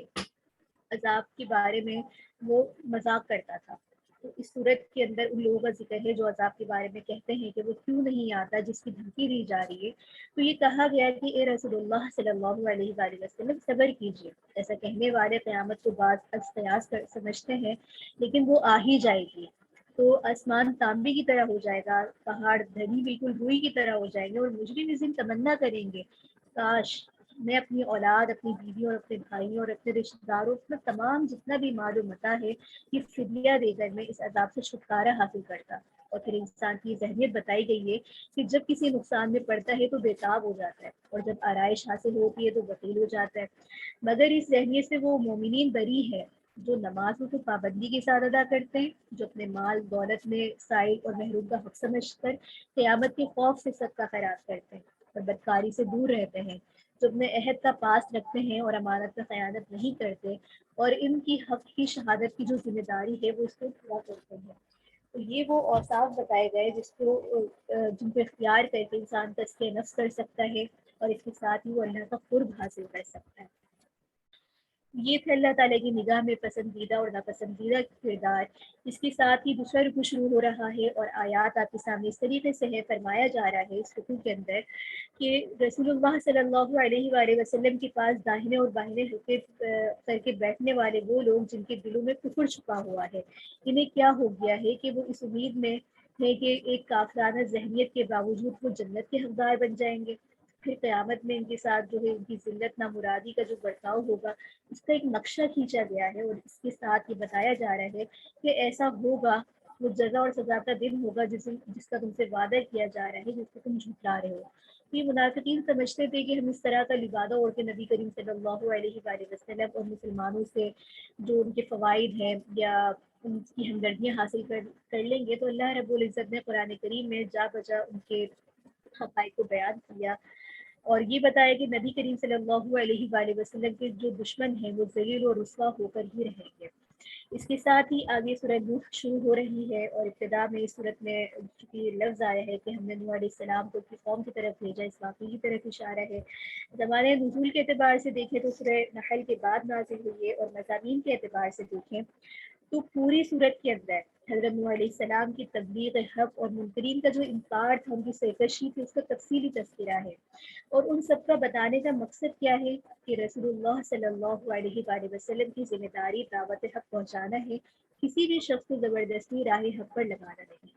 عذاب کے بارے میں وہ مذاق کرتا تھا۔ تو اس صورت کے اندر ان لوگوں کا ذکر ہے جو عذاب کے بارے میں کہتے ہیں کہ وہ کیوں نہیں آتا جس کی دھمکی دی جا رہی ہے۔ تو یہ کہا گیا کہ اے رسول اللہ صلی اللہ علیہ وآلہ وسلم صبر کیجیے، ایسا کہنے والے قیامت کو بعض از قیاس سمجھتے ہیں، لیکن وہ آ ہی جائے گی۔ تو آسمان تانبے کی طرح ہو جائے گا، پہاڑ دھنی بالکل روئی کی طرح ہو جائیں گے، اور مجرم اس دن تمنا کریں گے کاش میں اپنی اولاد، اپنی بیوی اور اپنے بھائی اور اپنے رشتہ داروں، اپنا تمام جتنا بھی مال و متاع ہے یہ فدیہ دے کر میں اس عذاب سے چھٹکارا حاصل کرتا۔ اور پھر انسان کی ذہنیت بتائی گئی ہے کہ جب کسی نقصان میں پڑتا ہے تو بےتاب ہو جاتا ہے، اور جب آرائش حاصل ہوتی ہے تو بخیل ہو جاتا ہے، مگر اس ذہنیت سے وہ مومنین بری ہے جو نماز کو پابندی کے ساتھ ادا کرتے ہیں، جو اپنے مال دولت میں سائل اور محروم کا حق سمجھ کر قیامت کے خوف سے صدقہ خیرات کرتے ہیں اور بدکاری سے دور رہتے ہیں، جو اپنے عہد کا پاس رکھتے ہیں اور امانت کا خیانت نہیں کرتے، اور ان کی حق کی شہادت کی جو ذمہ داری ہے وہ اس کو پورا کرتے ہیں۔ تو یہ وہ اوصاف بتائے گئے جن کو اختیار کر کے انسان تزکیہ نفس کر سکتا ہے، اور اس کے ساتھ ہی وہ اللہ کا قرب حاصل کر سکتا ہے۔ یہ تھے اللہ تعالیٰ کی نگاہ میں پسندیدہ اور ناپسندیدہ کردار۔ اس کے ساتھ ہی دوسرا رکوع شروع ہو رہا ہے، اور آیات آپ کے سامنے اس طریقے سے ہے، فرمایا جا رہا ہے اس رکوع کے اندر کہ رسول اللہ صلی اللہ علیہ وآلہ وسلم کے پاس داہنے اور بائیں حلقے کر کے بیٹھنے والے وہ لوگ جن کے دلوں میں کفر چھپا ہوا ہے، انہیں کیا ہو گیا ہے کہ وہ اس امید میں ہے کہ ایک کافرانہ ذہنیت کے باوجود وہ جنت کے حقدار بن جائیں گے۔ پھر قیامت میں ان کے ساتھ جو ہے ان کی ذلت نامرادی کا جو برتاؤ ہوگا اس کا ایک نقشہ کھینچا گیا ہے، اور اس کے ساتھ یہ بتایا جا رہا ہے کہ ایسا ہوگا، وہ جزا اور سزا کا دن ہوگا جس کا تم سے وعدہ کیا جا رہا ہے، جس کو تم جھٹلا رہے ہو۔ یہ منافقین سمجھتے تھے کہ ہم اس طرح کا لبادہ اوڑھ کے نبی کریم صلی اللہ علیہ وآلہ وسلم اور مسلمانوں سے جو ان کے فوائد ہیں یا ان کی ہمدردیاں حاصل کر لیں گے، تو اللہ رب العزت نے قرآن کریم میں جا بجا ان کے حقائق کو بیان کیا، اور یہ بتایا کہ نبی کریم صلی اللہ علیہ وآلہ وسلم کے جو دشمن ہیں وہ ذلیل و رسوا ہو کر ہی رہیں گے۔ اس کے ساتھ ہی آگے سورہ نوح شروع ہو رہی ہے، اور ابتدا میں اس صورت میں چونکہ لفظ آیا ہے کہ ہم نے نوح علیہ السلام کو اپنی قوم کی طرف بھیجا، اس واقعے کی طرف اشارہ ہے۔ زمانے نزول کے اعتبار سے دیکھیں تو سورہ نحل کے بعد نازل ہوئی ہے، اور مضامین کے اعتبار سے دیکھیں تو پوری صورت کے اندر حضرت نوح علیہ السلام کی تبلیغ حق اور منکرین کا جو انکار تھا، ان کی سرکشی تھی، اس کا تفصیلی تذکرہ ہے۔ اور ان سب کا بتانے کا مقصد کیا ہے کہ رسول اللہ صلی اللہ علیہ وآلہ وسلم کی ذمہ داری دعوت حق پہنچانا ہے، کسی بھی شخص کو زبردستی راہ حق پر لگانا نہیں۔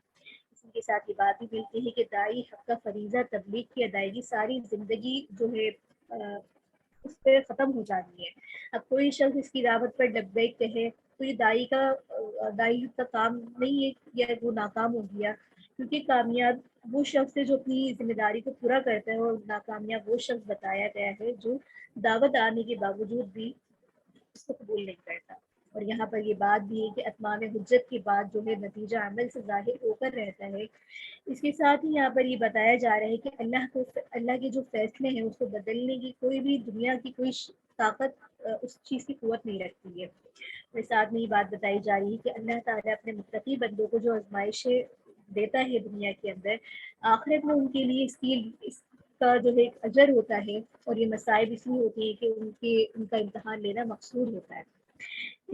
اسی کے ساتھ یہ بات بھی ملتی ہے کہ داعی حق کا فریضہ تبلیغ کی ادائیگی ساری زندگی جو ہے اس پہ ختم ہو جانی ہے۔ اب کوئی شخص اس کی دعوت پر لبیک کہے تو یہ داعی حق کا کام نہیں ہے، یا وہ ناکام ہو گیا، کیونکہ کامیاب وہ شخص ہے جو اپنی ذمہ داری کو پورا کرتا ہے، اور ناکامیاب وہ شخص بتایا گیا ہے جو دعوت آنے کے باوجود بھی اس کو قبول نہیں کرتا۔ اور یہاں پر یہ بات بھی ہے کہ اتمام حجت کے بعد جو ہے نتیجہ عمل سے ظاہر ہو کر رہتا ہے۔ اس کے ساتھ ہی یہاں پر یہ بتایا جا رہا ہے کہ اللہ کے جو فیصلے ہیں اس کو بدلنے کی کوئی بھی دنیا کی کوئی طاقت اس چیز کی قوت نہیں رکھتی ہے۔ اور ساتھ میں یہ بات بتائی جا رہی ہے کہ اللہ تعالیٰ اپنے متقی بندوں کو جو آزمائشیں دیتا ہے دنیا کے اندر، آخرت میں ان کے لیے اس کا جو ہے ایک اجر ہوتا ہے، اور یہ مصائب اس لیے ہوتی ہیں کہ ان کا امتحان لینا مقصود ہوتا ہے۔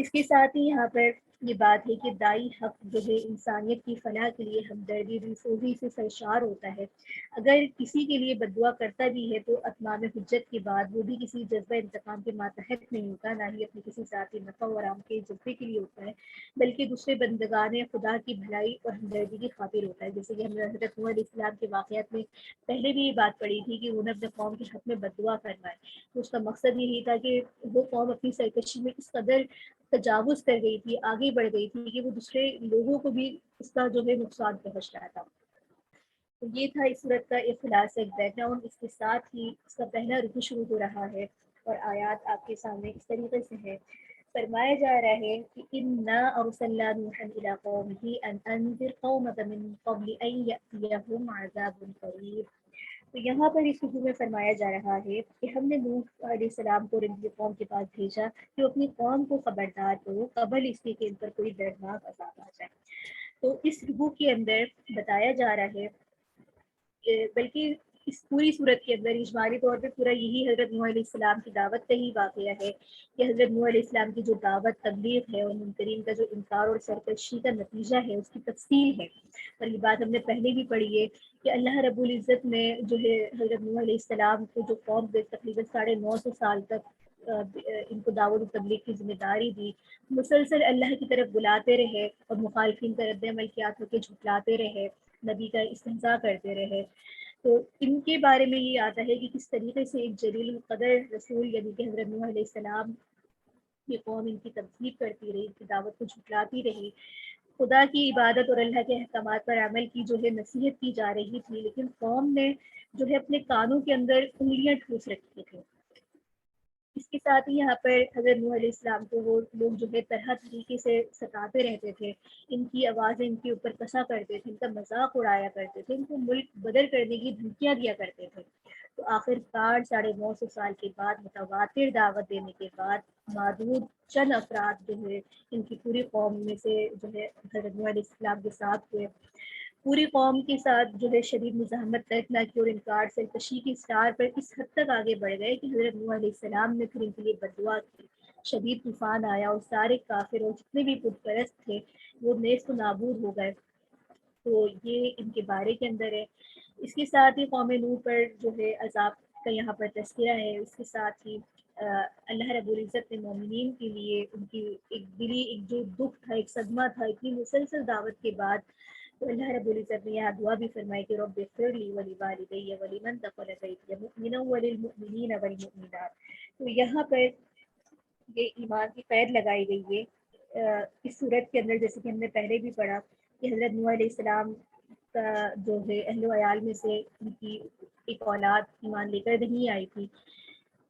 اس کے ساتھ ہی یہاں پر یہ بات ہے کہ دائی حق جو ہے انسانیت کی فلاح کے لیے ہمدردی دلسوزی سے سرشار ہوتا ہے۔ اگر کسی کے لیے بددعا کرتا بھی ہے تو اتمام حجت کے بعد وہ بھی کسی جذبہ انتقام کے ماتحت نہیں ہوتا، نہ ہی اپنے کسی ذاتی نفع و آرام کے جذبے کے لیے ہوتا ہے، بلکہ دوسرے بندگان خدا کی بھلائی اور ہمدردی کی خاطر ہوتا ہے۔ جیسے کہ ہم نے حضرت نوح علیہ السلام کے واقعات میں پہلے بھی یہ بات پڑھی تھی کہ انہوں نے اپنے قوم کے حق میں بددعا فرمائے، تو اس کا مقصد یہی تھا کہ وہ قوم اپنی سرکشی میں اس قدر تجاوز کر گئی تھی، آگے بڑھ گئی تھی کہ وہ دوسرے لوگوں کو بھی اس کا جو ہے نقصان پہنچ رہا تھا۔ تو یہ تھا اس صورت کا ایک خلاصہ، ایک بیک گراؤنڈ۔ اس کے ساتھ ہی اس کا پہلا رکوع شروع ہو رہا ہے، اور آیات آپ کے سامنے اس طریقے سے ہے۔ فرمایا جا رہا ہے کہ اِنَّا أَرْسَلْنَا نُوحًا إِلَىٰ قَوْمِهِ أَنْ أَنذِرْ قَوْمَكَ مِن قَبْلِ أَن يَأْتِيَهُمْ عَذَابٌ قَرِيبٌ۔ تو یہاں پر اس رکوع میں فرمایا جا رہا ہے کہ ہم نے نوح علیہ السلام کو ان کی قوم کے پاس بھیجا کہ وہ اپنی قوم کو خبردار کرو قبل اس کے کہ ان پر کوئی دردناک عذاب آ جائے۔ تو اس رکوع کے اندر بتایا جا رہا ہے، بلکہ اس پوری صورت کے اندر اجمالی طور پہ پورا یہی حضرت نوح علیہ السلام کی دعوت کا ہی واقعہ ہے کہ حضرت نوح علیہ السلام کی جو دعوت تبلیغ ہے اور منکرین کا جو انکار اور سرکشی کا نتیجہ ہے اس کی تفصیل ہے۔ اور یہ بات ہم نے پہلے بھی پڑھی ہے کہ اللہ رب العزت نے جو ہے حضرت نوح علیہ السلام کو جو قوم تقریباً 950 سال تک ان کو دعوت و تبلیغ کی ذمہ داری دی، مسلسل اللہ کی طرف بلاتے رہے اور مخالفین کا رد عمل کیا تھا کہ جھٹلاتے رہے، نبی کا استہزاء کرتے رہے۔ تو ان کے بارے میں یہ آتا ہے کہ کس طریقے سے ایک جلیل القدر رسول یعنی کہ حضرت نوح علیہ السلام کی قوم ان کی تکذیب کرتی رہی، ان کی دعوت کو جھٹلاتی رہی، خدا کی عبادت اور اللہ کے احکامات پر عمل کی جو ہے نصیحت کی جا رہی تھی، لیکن قوم نے جو ہے اپنے کانوں کے اندر انگلیاں ٹھوس رکھی تھیں۔ اس کے ساتھ ہی یہاں پر حضرت نوح علیہ السلام کو وہ لوگ جو ہے طرح طریقے سے ستاتے رہتے تھے، ان کی آوازیں ان کے اوپر کسا کرتے تھے، ان کا مذاق اڑایا کرتے تھے، ان کو ملک بدل کرنے کی دھمکیاں دیا کرتے تھے۔ تو آخر کار 950 سال کے بعد متواتر دعوت دینے کے بعد معدود چند افراد جو ہے ان کی پوری قوم میں سے جو ہے حضرت نوح علیہ السلام کے ساتھ ہوئے، پوری قوم کے ساتھ جو ہے شدید مزاحمت ترک نہ کی اور انکار سرکشی کی اسٹار پر اس حد تک آگے بڑھ گئے کہ حضرت نوح علیہ السلام نے پھر ان کے لیے بددعا کی، شدید طوفان آیا اور سارے کافر اور جتنے بھی بت پرست تھے وہ نیست و نابود ہو گئے۔ تو یہ ان کے بارے کے اندر ہے۔ اس کے ساتھ ہی قوم نوح پر جو ہے عذاب کا یہاں پر تذکرہ ہے۔ اس کے ساتھ ہی اللہ رب العزت نے مومنین کے لیے ان کی ایک دلی ایک جو دکھ تھا، ایک صدمہ تھا اتنی مسلسل دعوت کے بعد، تو اللہ رب العزت نے یہاں دعا بھی فرمائی کہ رب اغفر لی ولوالدی ولمن دخل بیتی مؤمنا وللمؤمنین والمؤمنات۔ تو یہاں پر یہ ایمان کی قید لگائی گئی ہے اس صورت کے اندر، جیسے کہ ہم نے پہلے بھی پڑھا کہ حضرت نوح علیہ السلام کا جو ہے اہل و عیال میں سے ان کی ایک اولاد ایمان لے کر نہیں آئی تھی۔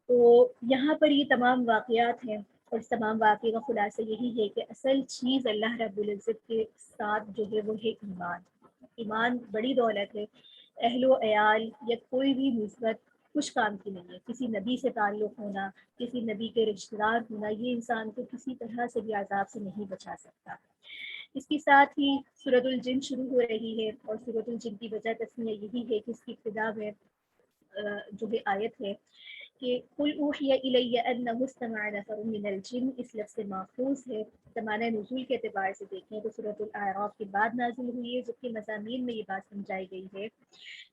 تو یہاں پر یہ تمام واقعات ہیں، اور اس تمام واقعے کا خلاصہ یہی ہے کہ اصل چیز اللہ رب العزت کے ساتھ جو ہے وہ ہے ایمان۔ ایمان بڑی دولت ہے، اہل و عیال یا کوئی بھی نسبت کچھ کام کی نہیں ہے۔ کسی نبی سے تعلق ہونا، کسی نبی کے رشتہ دار ہونا، یہ انسان کو کسی طرح سے بھی عذاب سے نہیں بچا سکتا۔ اس کے ساتھ ہی سورۃ الجن شروع ہو رہی ہے، اور سورۃ الجن کی وجہ تسمیہ یہی ہے کہ اس کی ابتدا میں جو ہے آیت ہے کہ قل اوحی الی انہ استمع نفر من الجن، اس لفظ سے ماخوذ ہے۔ زمانہ نزول کے اعتبار سے دیکھیں تو سورۃ الاعراف کے بعد نازل ہوئی ہے، جبکہ مضامین میں یہ بات سمجھائی گئی ہے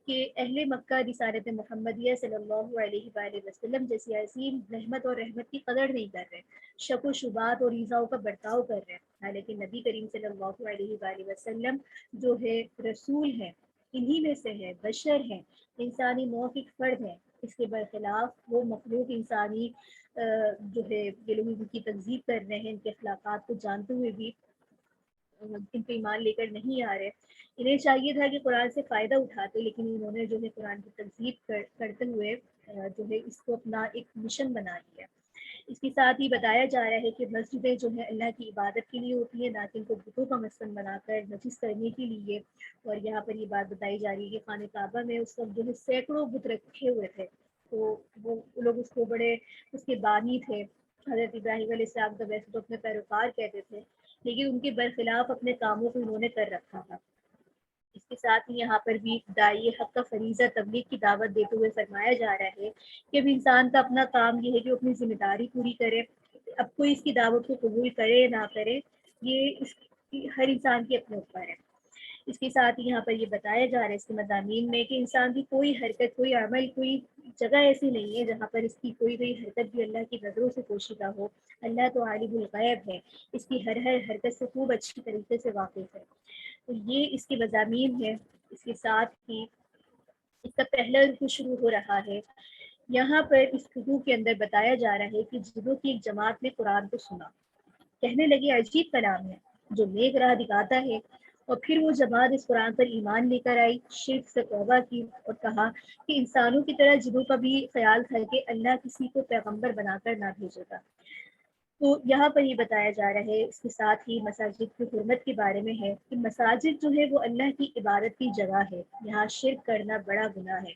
کہ اہل مکہ رسالت محمدیہ صلی اللہ علیہ وآلہ وسلم جیسی عظیم رحمت اور رحمت کی قدر نہیں کر رہے، شک و شبہات اور ایذاؤں کا برتاؤ کر رہے ہیں، حالانکہ نبی کریم صلی اللہ علیہ وآلہ وسلم جو ہے رسول ہیں، انہی میں سے ہے، بشر ہیں، انسانی نوع کے فرد ہیں۔ اس کے برخلاف وہ مخلوق انسانی جو ہے یہ لوگ ان کی تکذیب کر رہے ہیں، ان کے اخلاقات کو جانتے ہوئے بھی ان پہ ایمان لے کر نہیں آ رہے۔ انہیں چاہیے تھا کہ قرآن سے فائدہ اٹھاتے، لیکن انہوں نے جو ہے قرآن کی تکذیب کرتے ہوئے جو ہے اس کو اپنا ایک مشن بنا لیا۔ اس کے ساتھ ہی بتایا جا رہا ہے کہ مسجدیں جو ہیں اللہ کی عبادت کے لیے ہوتی ہیں، نہ کہ ان کو بتوں کا مسکن بنا کر نجس کرنے کے لیے۔ اور یہاں پر یہ بات بتائی جا رہی ہے کہ خانہ کعبہ میں اس وقت جو ہے سینکڑوں بت رکھے ہوئے تھے، تو وہ لوگ اس کو بڑے اس کے بانی تھے۔ حضرت ابراہیم علیہ السلام کا ویسے تو اپنے پیروکار کہتے تھے، لیکن ان کے برخلاف اپنے کاموں کو انہوں نے کر رکھا تھا۔ اس کے ساتھ ہی یہاں پر بھی داعی حق کا فریضہ تبلیغ کی دعوت دیتے ہوئے فرمایا جا رہا ہے کہ اب انسان کا اپنا کام یہ ہے کہ وہ اپنی ذمہ داری پوری کرے. اب کوئی اس کی دعوت کو قبول کرے نہ کرے، یہ ہر انسان کے اپنے اوپر ہے. اس کے ساتھ ہی یہاں پر یہ بتایا جا رہا ہے اس کے مضامین میں کہ انسان کی کوئی حرکت، کوئی عمل، کوئی جگہ ایسی نہیں ہے جہاں پر اس کی کوئی حرکت بھی اللہ کی نظروں سے پوشیدہ ہو. اللہ تو عالم الغیب ہے، اس کی ہر حرکت سے خوب اچھی طریقے سے واقف ہے. تو یہ اس کے مضامین ہے. اس کے ساتھ ہی اس کا پہلا رکوع شروع ہو رہا ہے. یہاں پر اس رکوع کے اندر بتایا جا رہا ہے کہ جنوں کی ایک جماعت نے قرآن کو سنا، کہنے لگے عجیب کلام ہے جو نیک راہ دکھاتا ہے. اور پھر وہ جماعت اس قرآن پر ایمان لے کر آئی، شرک سے توبہ کی اور کہا کہ انسانوں کی طرح جنوں کا بھی خیال تھا کہ اللہ کسی کو پیغمبر بنا کر نہ بھیجے گا. تو یہاں پر یہ بتایا جا رہا ہے. اس کے ساتھ ہی مساجد کی حرمت کے بارے میں ہے کہ مساجد جو ہے وہ اللہ کی عبادت کی جگہ ہے، یہاں شرک کرنا بڑا گناہ ہے.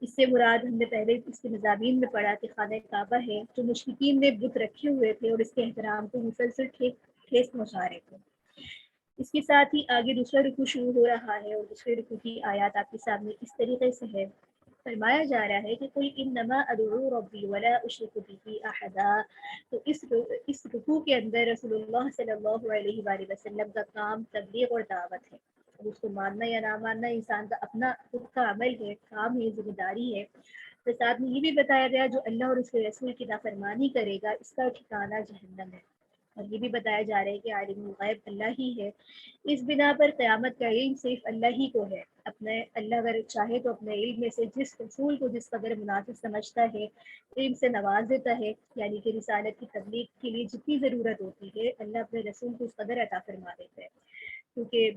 اس سے مراد ہم نے پہلے اس کے مضامین میں پڑھا کہ خانہ کعبہ ہے جو مشرکین نے بت رکھے ہوئے تھے اور اس کے احترام کو مسلسل ٹھیس پہنچا رہے تھے. اس کے ساتھ ہی آگے دوسرا رکوع شروع ہو رہا ہے اور دوسرے رکوع کی آیات آپ کے سامنے اس طریقے سے ہے. فرمایا جا رہا ہے کہ قل انما ادعو ربی ولا اشرک بہ احدا. تو اس رکوع کے اندر رسول اللہ صلی اللہ علیہ وآلہ وسلم کا کام تبلیغ اور دعوت ہے. اب اس کو ماننا یا نہ ماننا انسان کا اپنا خود کا عمل ہے، کام ہے، ذمہ داری ہے. تو ساتھ میں یہ بھی بتایا گیا جو اللہ اور اس کے رسول کی نافرمانی کرے گا اس کا ٹھکانہ جہنم ہے. اور یہ بھی بتایا جا رہا ہے کہ عالم الغیب اللہ ہی ہے. اس بنا پر قیامت کا علم صرف اللہ ہی کو ہے. اپنے اللہ اگر چاہے تو اپنے علم میں سے جس رسول کو جس قدر مناسب سمجھتا ہے علم سے نواز دیتا ہے، یعنی کہ رسالت کی تبلیغ کے لیے جتنی ضرورت ہوتی ہے اللہ اپنے رسول کو اس قدر عطا فرما دیتا ہے. کیونکہ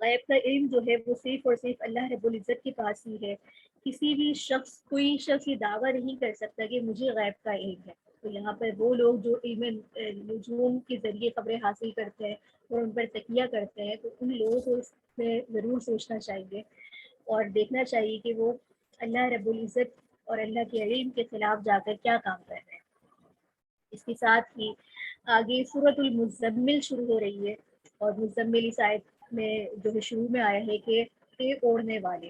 غیب کا علم جو ہے وہ صرف اور صرف اللہ رب العزت کے پاس ہی ہے. کوئی شخص یہ دعویٰ نہیں کر سکتا کہ مجھے غیب کا علم ہے. تو یہاں پر وہ لوگ جو علم نجوم کے ذریعے خبریں حاصل کرتے ہیں اور ان پر تکیہ کرتے ہیں، تو ان لوگوں کو اس میں ضرور سوچنا چاہیے اور دیکھنا چاہیے کہ وہ اللہ رب العزت اور اللہ کے علم کے خلاف جا کر کیا کام کر رہے ہیں. اس کے ساتھ ہی آگے سورۃ المزمل شروع ہو رہی ہے اور مزمل اس آیت میں جو ہے شروع میں آیا ہے کہ اوڑھنے والے.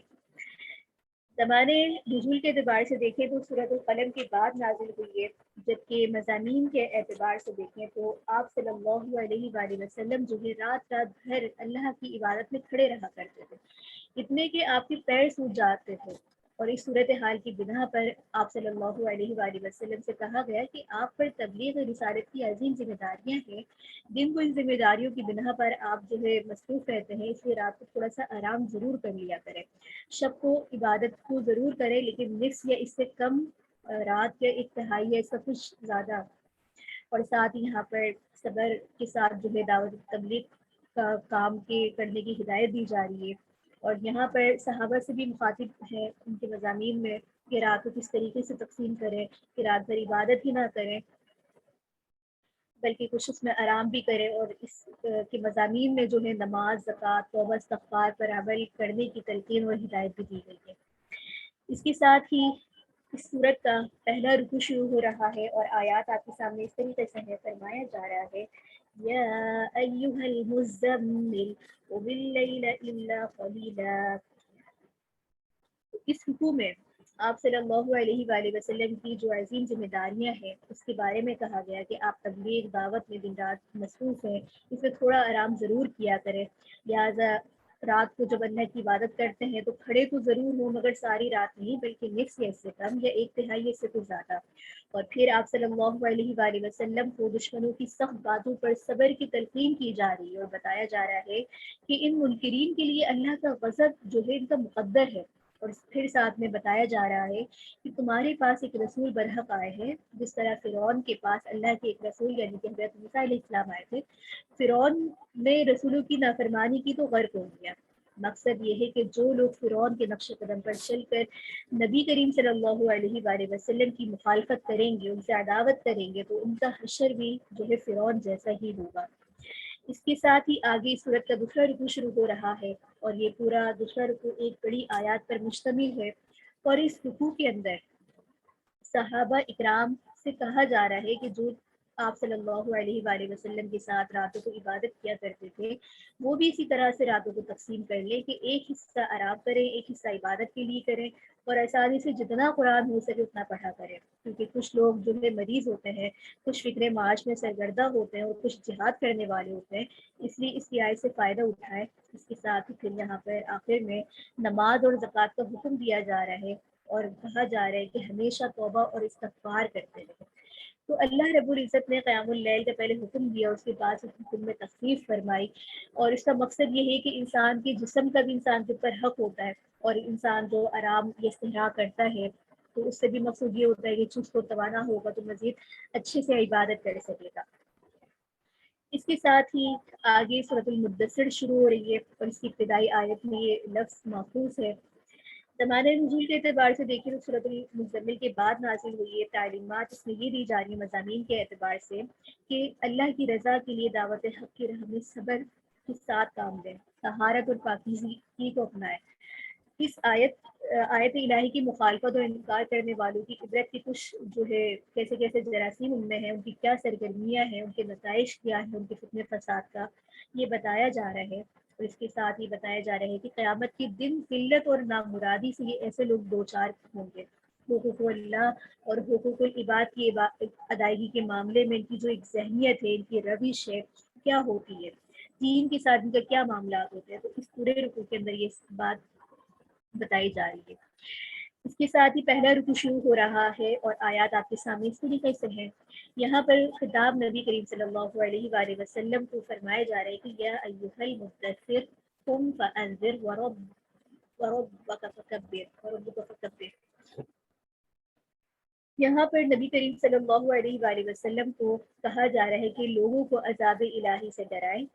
زمانے نزول کے اعتبار سے دیکھیں تو سورۃ القلم کے بعد نازل ہوئی ہے، جبکہ مضامین کے اعتبار سے دیکھیں تو آپ صلی اللہ علیہ وآلہ وسلم جو ہے رات بھر اللہ کی عبادت میں کھڑے رہا کرتے تھے، اتنے کہ آپ کے پیر سوج جاتے تھے. اور اس صورتحال کی بنا پر آپ صلی اللہ علیہ وآلہ وسلم سے کہا گیا کہ آپ پر تبلیغ رسالت کی عظیم ذمہ داریاں ہیں. دن کو ان ذمہ داریوں کی بنا پر آپ جو ہے مصروف رہتے ہیں، اس لیے رات کو تھوڑا سا آرام ضرور کر لیا کریں. شب کو عبادت کو ضرور کریں لیکن نصف یا اس سے کم، رات یا ایک تہائی یا اس کا کچھ زیادہ. اور ساتھ ہی یہاں پر صبر کے ساتھ جو ہے دعوت تبلیغ کا کام کے کرنے کی ہدایت دی جا رہی ہے. اور یہاں پر صحابہ سے بھی مخاطب ہے ان کے مضامین میں کہ رات کو کس طریقے سے تقسیم کریں، کہ رات بھر عبادت ہی نہ کریں بلکہ کچھ اس میں آرام بھی کریں. اور اس کے مضامین میں جو ہے نماز، زکوٰۃ، توبہ، استغفار پر عمل کرنے کی تلقین اور ہدایت بھی دی گئی ہے. اس کے ساتھ ہی اس صورت کا پہلا رکوع شروع ہو رہا ہے اور آیات آپ کے سامنے اس طریقے سے ہے. فرمایا جا رہا ہے یا ایھا المزمل قم اللیل الا قلیلا. اس رکوع میں آپ صلی اللہ علیہ وآلہ وسلم کی جو عظیم ذمہ داریاں ہیں اس کے بارے میں کہا گیا کہ آپ تبلیغ دعوت میں دن رات مصروف ہیں، اس میں تھوڑا آرام ضرور کیا کریں. لہٰذا رات کو جب اللہ کی عبادت کرتے ہیں تو کھڑے تو ضرور ہوں مگر ساری رات نہیں بلکہ نصف یا اس سے کم یا ایک تہائی اس سے کچھ زیادہ. اور پھر آپ صلی اللہ علیہ وآلہ وسلم کو دشمنوں کی سخت باتوں پر صبر کی تلقین کی جا رہی ہے اور بتایا جا رہا ہے کہ ان منکرین کے لیے اللہ کا غضب جو ہے ان کا مقدر ہے. اور پھر ساتھ میں بتایا جا رہا ہے کہ تمہارے پاس ایک رسول برحق آئے ہیں، جس طرح فرعون کے پاس اللہ کے ایک رسول یعنی کہ حضرت موسیٰ علیہ السلام آئے تھے. فرعون نے رسولوں کی نافرمانی کی تو غرق ہو گیا. مقصد یہ ہے کہ جو لوگ فرعون کے نقش قدم پر چل کر نبی کریم صلی اللہ علیہ وآلہ وسلم کی مخالفت کریں گے، ان سے عداوت کریں گے، تو ان کا حشر بھی جو ہے فرعون جیسا ہی ہوگا. اس کے ساتھ ہی آگے اس صورت کا دوسرا رکوع شروع ہو رہا ہے اور یہ پورا دوسرا رکوع ایک بڑی آیات پر مشتمل ہے. اور اس رکوع کے اندر صحابہ اکرام سے کہا جا رہا ہے کہ جو آپ صلی اللہ علیہ وآلہ وسلم کے ساتھ راتوں کو عبادت کیا کرتے تھے، وہ بھی اسی طرح سے راتوں کو تقسیم کر لیں کہ ایک حصہ آرام کریں، ایک حصہ عبادت کے لیے کریں، اور آسانی سے جتنا قرآن ہو سکے اتنا پڑھا کریں، کیونکہ کچھ لوگ جو ہے مریض ہوتے ہیں، کچھ فکر معاش میں سرگردہ ہوتے ہیں اور کچھ جہاد کرنے والے ہوتے ہیں، اس لیے اس کی آیت سے فائدہ اٹھائیں۔ اس کے ساتھ ہی پھر یہاں پر آخر میں نماز اور زکوٰۃ کا حکم دیا جا رہا ہے، اور کہا جا رہا ہے کہ ہمیشہ توبہ اور استغفار کرتے رہیں۔ تو اللہ رب العزت نے قیام اللیل کا پہلے حکم دیا، اس کے بعد اس حکم میں تخفیف فرمائی، اور اس کا مقصد یہ ہے کہ انسان کے جسم کا بھی انسان کے اوپر حق ہوتا ہے، اور انسان جو آرام یا استراحت کرتا ہے تو اس سے بھی مقصود یہ ہوتا ہے کہ چست و توانا ہوگا تو مزید اچھے سے عبادت کر سکے گا۔ اس کے ساتھ ہی آگے سورۃ المدثر شروع ہو رہی ہے، اور اس کی ابتدائی آیت میں یہ لفظ محفوظ ہے۔ زمانۂ نزول کے اعتبار سے دیکھیں تو سورۃ المزمل کے بعد نازل ہوئی ہے۔ تعلیمات اس میں یہ دی جا رہی ہے مضامین کے اعتبار سے کہ اللہ کی رضا کے لیے دعوت حق کی راہ میں صبر کے ساتھ کام لیں، طہارت اور پاکیزگی کو اپنائیں۔ اس آیت الہی کی مخالفت اور انکار کرنے والوں کی عبرت کی کچھ جو ہے کیسے کیسے جراثیم ان میں ہیں، ان کی کیا سرگرمیاں ہیں، ان کے نتائج کیا ہیں ان کے فتنے فساد کا، یہ بتایا جا رہا ہے۔ اور اس کے ساتھ ہی بتایا جا رہا ہے کہ قیامت کے دن ذلت اور نامرادی سے یہ ایسے لوگ دو چار ہوں گے۔ حقوق اللہ اور حقوق العباد کی ادائیگی کے معاملے میں ان کی جو ایک ذہنیت ہے، ان کی روش ہے، کیا ہوتی ہے، دین کے ساتھ ان کا کیا معاملات ہوتے ہیں، تو اس پورے رکوع کے اندر یہ بات بتائی جا رہی ہے۔ اس کے ساتھ ہی پہلا رکوع شروع ہو رہا ہے، اور آیات آپ کے سامنے اس طریقے سے ہیں۔ یہاں پر خطاب نبی کریم صلی اللہ علیہ وآلہ وسلم کو فرمایا جا رہا ہے کہ یا ایھا المدثر قم فانذر وربک فکبر۔ یہاں پر نبی کریم صلی اللہ علیہ وآلہ وسلم کو کہا جا رہا ہے کہ لوگوں کو عذاب الہی سے ڈرائیں،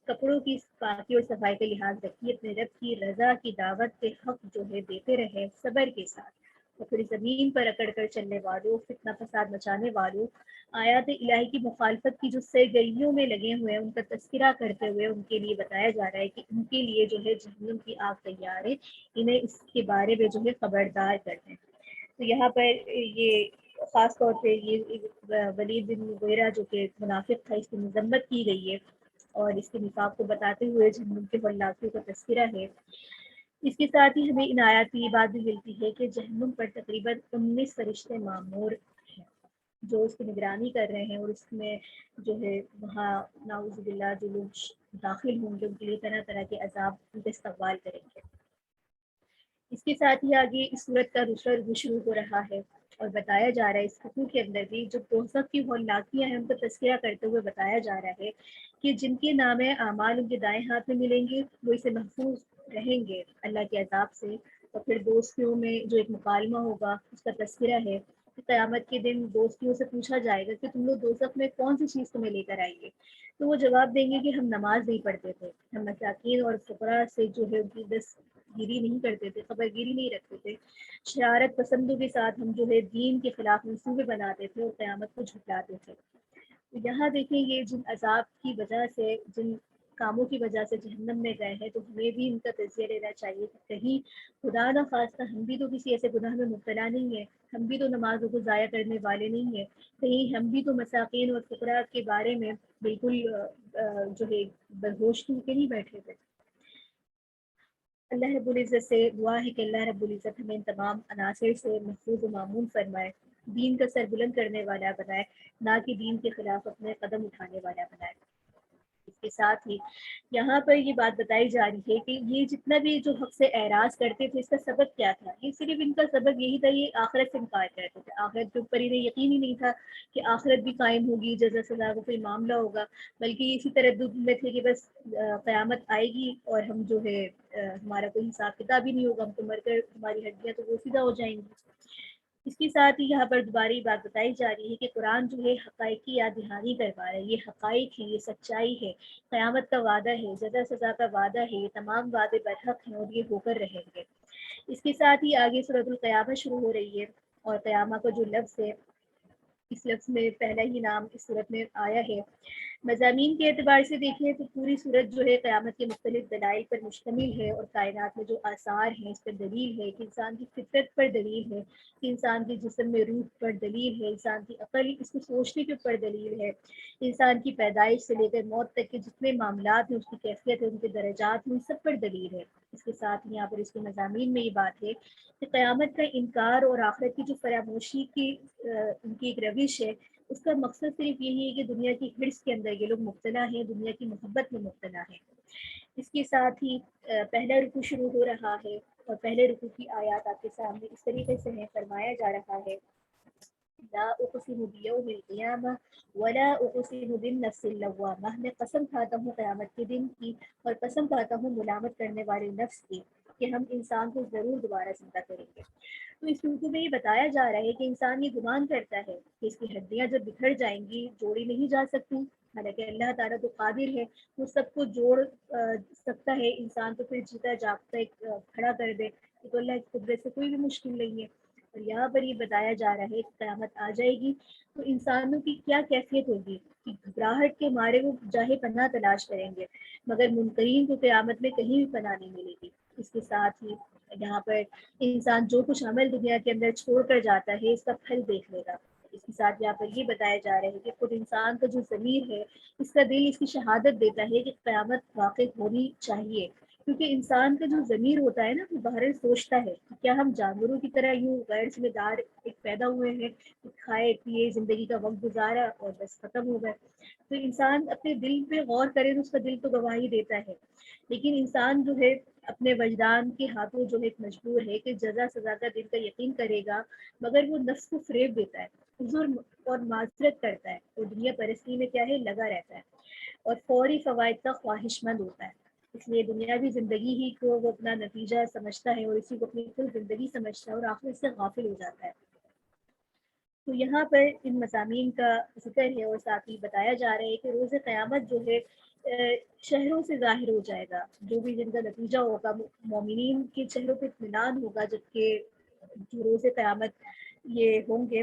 کپڑوں کی پاکی اور صفائی کا لحاظ رکھیے، اپنے رب کی رضا کی دعوت کے حق جو ہے دیتے رہے صبر کے ساتھ، اور پھر زمین پر اکڑ کر چلنے والوں، فتنہ فساد مچانے والوں، آیات الہی کی مخالفت کی جو سرگرمیوں میں لگے ہوئے ہیں ان کا تذکرہ کرتے ہوئے ان کے لیے بتایا جا رہا ہے کہ ان کے لیے جو ہے جہنم کی آگ تیار ہے، انہیں اس کے بارے میں جو ہے خبردار کر دیں۔ تو یہاں پر یہ خاص طور پہ یہ ولید بن مغیرہ جو کہ منافق تھا، اس کی مذمت کی گئی ہے، اور اس کے نفاق کو بتاتے ہوئے جہنم کے ہلاکیوں کا تذکرہ ہے۔ اس کے ساتھ ہی ہمیں ان آیات کی یہ بات بھی ملتی ہے کہ جہنم پر تقریباً 19 فرشتے معمور ہیں جو اس کی نگرانی کر رہے ہیں، اور اس میں جو ہے وہاں نعوذ باللہ جو لوگ داخل ہوں گے ان کے لیے طرح طرح کے عذاب ان کا استقبال کریں گے۔ اس کے ساتھ ہی آگے اس صورت کا دوسرا رکوع شروع ہو رہا ہے، اور بتایا جا رہا ہے اس رکوع کے اندر بھی جو دوزخ کی ہولناکیاں ہیں ان کا تذکرہ کرتے ہوئے بتایا جا رہا ہے کہ جن کے نام اعمال ان کے دائیں ہاتھ میں ملیں گے وہ اسے محفوظ رہیں گے اللہ کے عذاب سے۔ اور پھر دوستیوں میں جو ایک مکالمہ ہوگا اس کا تذکرہ ہے کہ قیامت کے دن دوستیوں سے پوچھا جائے گا کہ تم لوگ دوزخ میں کون سی چیز تمہیں لے کر آئیں گے، تو وہ جواب دیں گے کہ ہم نماز نہیں پڑھتے تھے، ہم مساکین اور فقراء سے جو ہے ان کی دست گیری نہیں کرتے تھے، خبر گیری نہیں رکھتے تھے، شرارت پسندوں کے ساتھ ہم جو ہے دین کے خلاف منصوبے بناتے تھے اور قیامت کو جھٹلاتے تھے۔ تو یہاں دیکھیں یہ جن عذاب کی وجہ سے، جن کاموں کی وجہ سے جہنم میں گئے ہیں، تو ہمیں بھی ان کا تجزیہ لینا چاہیے کہ کہیں خدا نہ خواستہ ہم بھی تو کسی ایسے گناہ میں مبتلا نہیں ہیں، ہم بھی تو نمازوں کو ضائع کرنے والے نہیں ہیں، کہیں ہم بھی تو مساکین اور فقراء کے بارے میں بالکل جو ہے بدہوش ہو کے نہیں بیٹھے تھے۔ اللہ رب العزت سے دعا ہے کہ اللہ رب العزت ہمیں ان تمام عناصر سے محفوظ و معمون فرمائے، دین کا سر بلند کرنے والا بنائے، نہ کہ دین کے خلاف اپنے قدم اٹھانے والا بنائے۔ اس کے ساتھ ہی یہاں پر یہ بات بتائی جا رہی ہے کہ یہ جتنا بھی جو حق سے اعراض کرتے تھے اس کا سبب کیا تھا، یہ صرف ان کا سبب یہی تھا، یہ آخرت سے انکار کرتے تھے، آخرت کے اوپر انہیں یقین ہی نہیں تھا کہ آخرت بھی قائم ہوگی، جزا سزا کا کوئی معاملہ ہوگا، بلکہ یہ اسی تردد میں تھے کہ بس قیامت آئے گی اور ہم جو ہے ہمارا کوئی حساب کتاب ہی نہیں ہوگا، ہم تو مر کر ہماری ہڈیاں تو وہ سیدھا ہو جائیں گی۔ اس کے ساتھ ہی یہاں پر دوبارہ یہ بات بتائی جا رہی ہے کہ قرآن جو ہے حقائق کی یاد دہانی کروا رہا ہے، یہ حقائق ہے، یہ سچائی ہے، قیامت کا وعدہ ہے، جزا سزا کا وعدہ ہے، یہ تمام وعدے برحق ہیں اور یہ ہو کر رہیں گے۔ اس کے ساتھ ہی آگے سورۃ القیامہ شروع ہو رہی ہے، اور قیامہ کا جو لفظ ہے اس لفظ میں پہلا ہی نام اس صورت میں آیا ہے۔ مضامین کے اعتبار سے دیکھیں تو پوری صورت جو ہے قیامت کے مختلف دلائل پر مشتمل ہے، اور کائنات میں جو آثار ہیں اس پر دلیل ہے کہ انسان کی فطرت پر دلیل ہے، کہ انسان کے جسم میں روح پر دلیل ہے، انسان کی عقل اس کو سوچنے کے اوپر دلیل ہے، انسان کی پیدائش سے لے کر موت تک کے جتنے معاملات ہیں، اس کی کیفیت ہے، ان کے درجات ہیں، ان سب پر دلیل ہے۔ اس کے ساتھ یہاں پر اس کے مضامین میں یہ بات ہے کہ قیامت کا انکار اور آخرت کی جو فراموشی کی ان کی ایک روش ہے، اس کا مقصد صرف یہی ہے کہ دنیا کی حرص کے اندر یہ لوگ مبتلا ہیں، دنیا کی محبت میں مبتلا ہیں۔ اس کے ساتھ ہی پہلا رکوع شروع ہو رہا ہے، اور پہلے رکوع کی آیات آپ کے سامنے اس طریقے سے ہے، فرمایا جا رہا ہے لا اقسم بیوم القیامہ ولا اقسم بالنفس اللوامہ، میں قسم کھاتا ہوں قیامت کے دن کی، اور قسم کھاتا ہوں ملامت کرنے والے نفس کی، کہ ہم انسان کو ضرور دوبارہ زندہ کریں گے۔ تو اس رکوع میں یہ بتایا جا رہا ہے کہ انسان یہ گمان کرتا ہے کہ اس کی ہڈیاں جب بکھر جائیں گی جوڑی نہیں جا سکتی، حالانکہ اللہ تعالیٰ تو قادر ہے، وہ سب کو جوڑ سکتا ہے، انسان تو پھر جیتا جاگتا ایک کھڑا کر دے، تو اللہ کی قدرت سے کوئی بھی مشکل نہیں ہے۔ اور یہاں پر یہ بتایا جا رہا ہے کہ قیامت آ جائے گی تو انسانوں کی کیا کیفیت ہوگی کہ گھبراہٹ کے مارے وہ جاہے پناہ تلاش کریں گے، مگر منکرین کو قیامت میں کہیں بھی پناہ نہیں ملے گی۔ اس کے ساتھ ہی یہاں پر انسان جو کچھ عمل دنیا کے اندر چھوڑ کر جاتا ہے اس کا پھل دیکھ لے گا۔ اس کے ساتھ یہاں پر یہ بتایا جا رہا ہے کہ خود انسان کا جو ضمیر ہے، اس کا دل اس کی شہادت دیتا ہے کہ قیامت واقع ہونی چاہیے، کیونکہ انسان کا جو ضمیر ہوتا ہے نا، وہ بہرحال سوچتا ہے کہ کیا ہم جانوروں کی طرح یوں غیر ذمہ دار ایک پیدا ہوئے ہیں، کھائے پیے زندگی کا وقت گزارا اور بس ختم ہو گئے۔ تو انسان اپنے دل پہ غور کرے تو اس کا دل تو گواہی دیتا ہے، لیکن انسان جو ہے اپنے وجدان کے ہاتھوں جو ہے مجبور ہے کہ جزا سزا کا دل کا یقین کرے گا، مگر وہ نفس کو فریب دیتا ہے، عذر اور معذرت کرتا ہے، اور دنیا پرستی میں کیا ہے لگا رہتا ہے، اور فوری فوائد کا خواہش مند ہوتا ہے۔ اس لیے دنیاوی زندگی ہی کو وہ اپنا نتیجہ سمجھتا ہے، اور اسی کو اپنی کل زندگی سمجھتا ہے، اور آخرت سے غافل ہو جاتا ہے۔ تو یہاں پر ان مضامین کا ذکر ہے، اور ساتھ ہی بتایا جا رہا ہے کہ روز قیامت جو ہے شہروں سے ظاہر ہو جائے گا، جو بھی جن کا نتیجہ ہوگا، مومنین کے چہروں پہ اطمینان ہوگا، جبکہ جو روز قیامت یہ ہوں گے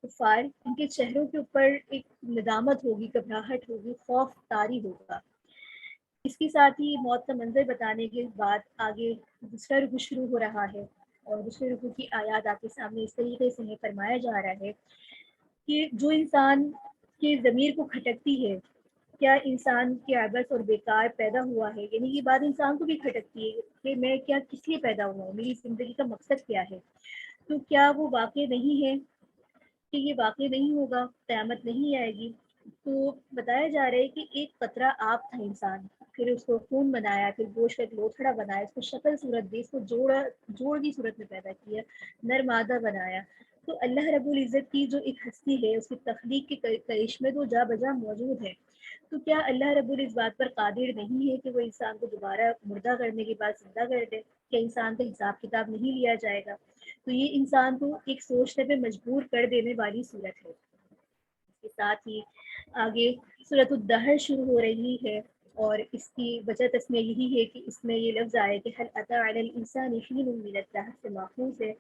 کفار، ان کے چہروں کے اوپر ایک ندامت ہوگی، گھبراہٹ ہوگی، خوف طاری ہوگا۔ اس کے ساتھ ہی موت کا منظر بتانے کے بعد آگے دوسرا رکوع شروع ہو رہا ہے، اور دوسرے رکوع کی آیات آپ کے سامنے اس طریقے سے فرمایا جا رہا ہے کہ جو انسان کے ضمیر کو کھٹکتی ہے، کیا انسان کے عبث اور بیکار پیدا ہوا ہے، یعنی یہ بات انسان کو بھی کھٹکتی ہے کہ میں کیا کس لیے پیدا ہوا ہوں، میری زندگی کا مقصد کیا ہے، تو کیا وہ واقع نہیں ہے کہ یہ واقع نہیں ہوگا، قیامت نہیں آئے گی؟ تو بتایا جا رہا ہے کہ ایک قطرہ آب تھا انسان، پھر اس کو خون بنایا، پھر گوشت کا ایک لوتھڑا بنایا، اس کو شکل صورت دی، اس کو جوڑ کی صورت میں پیدا کیا، نر مادہ بنایا۔ تو اللہ رب العزت کی جو ایک ہستی ہے، اس کی تخلیق کے کرشمے تو جا بجا موجود ہے، تو کیا اللہ رب العزت بات پر قادر نہیں ہے کہ وہ انسان کو دوبارہ مردہ کرنے کے بعد زندہ کر دے؟ کیا انسان کا حساب کتاب نہیں لیا جائے گا؟ تو یہ انسان کو ایک سوچنے پہ مجبور کر دینے والی صورت ہے۔ اس کے ساتھ ہی آگے سورۃ الدہر شروع ہو رہی ہے، اور اس کی وجہ تسمیہ یہی ہے کہ اس میں یہ لفظ آئے کہ هل اتى على الانسان حين من الدهر سے ماخوذ ہے۔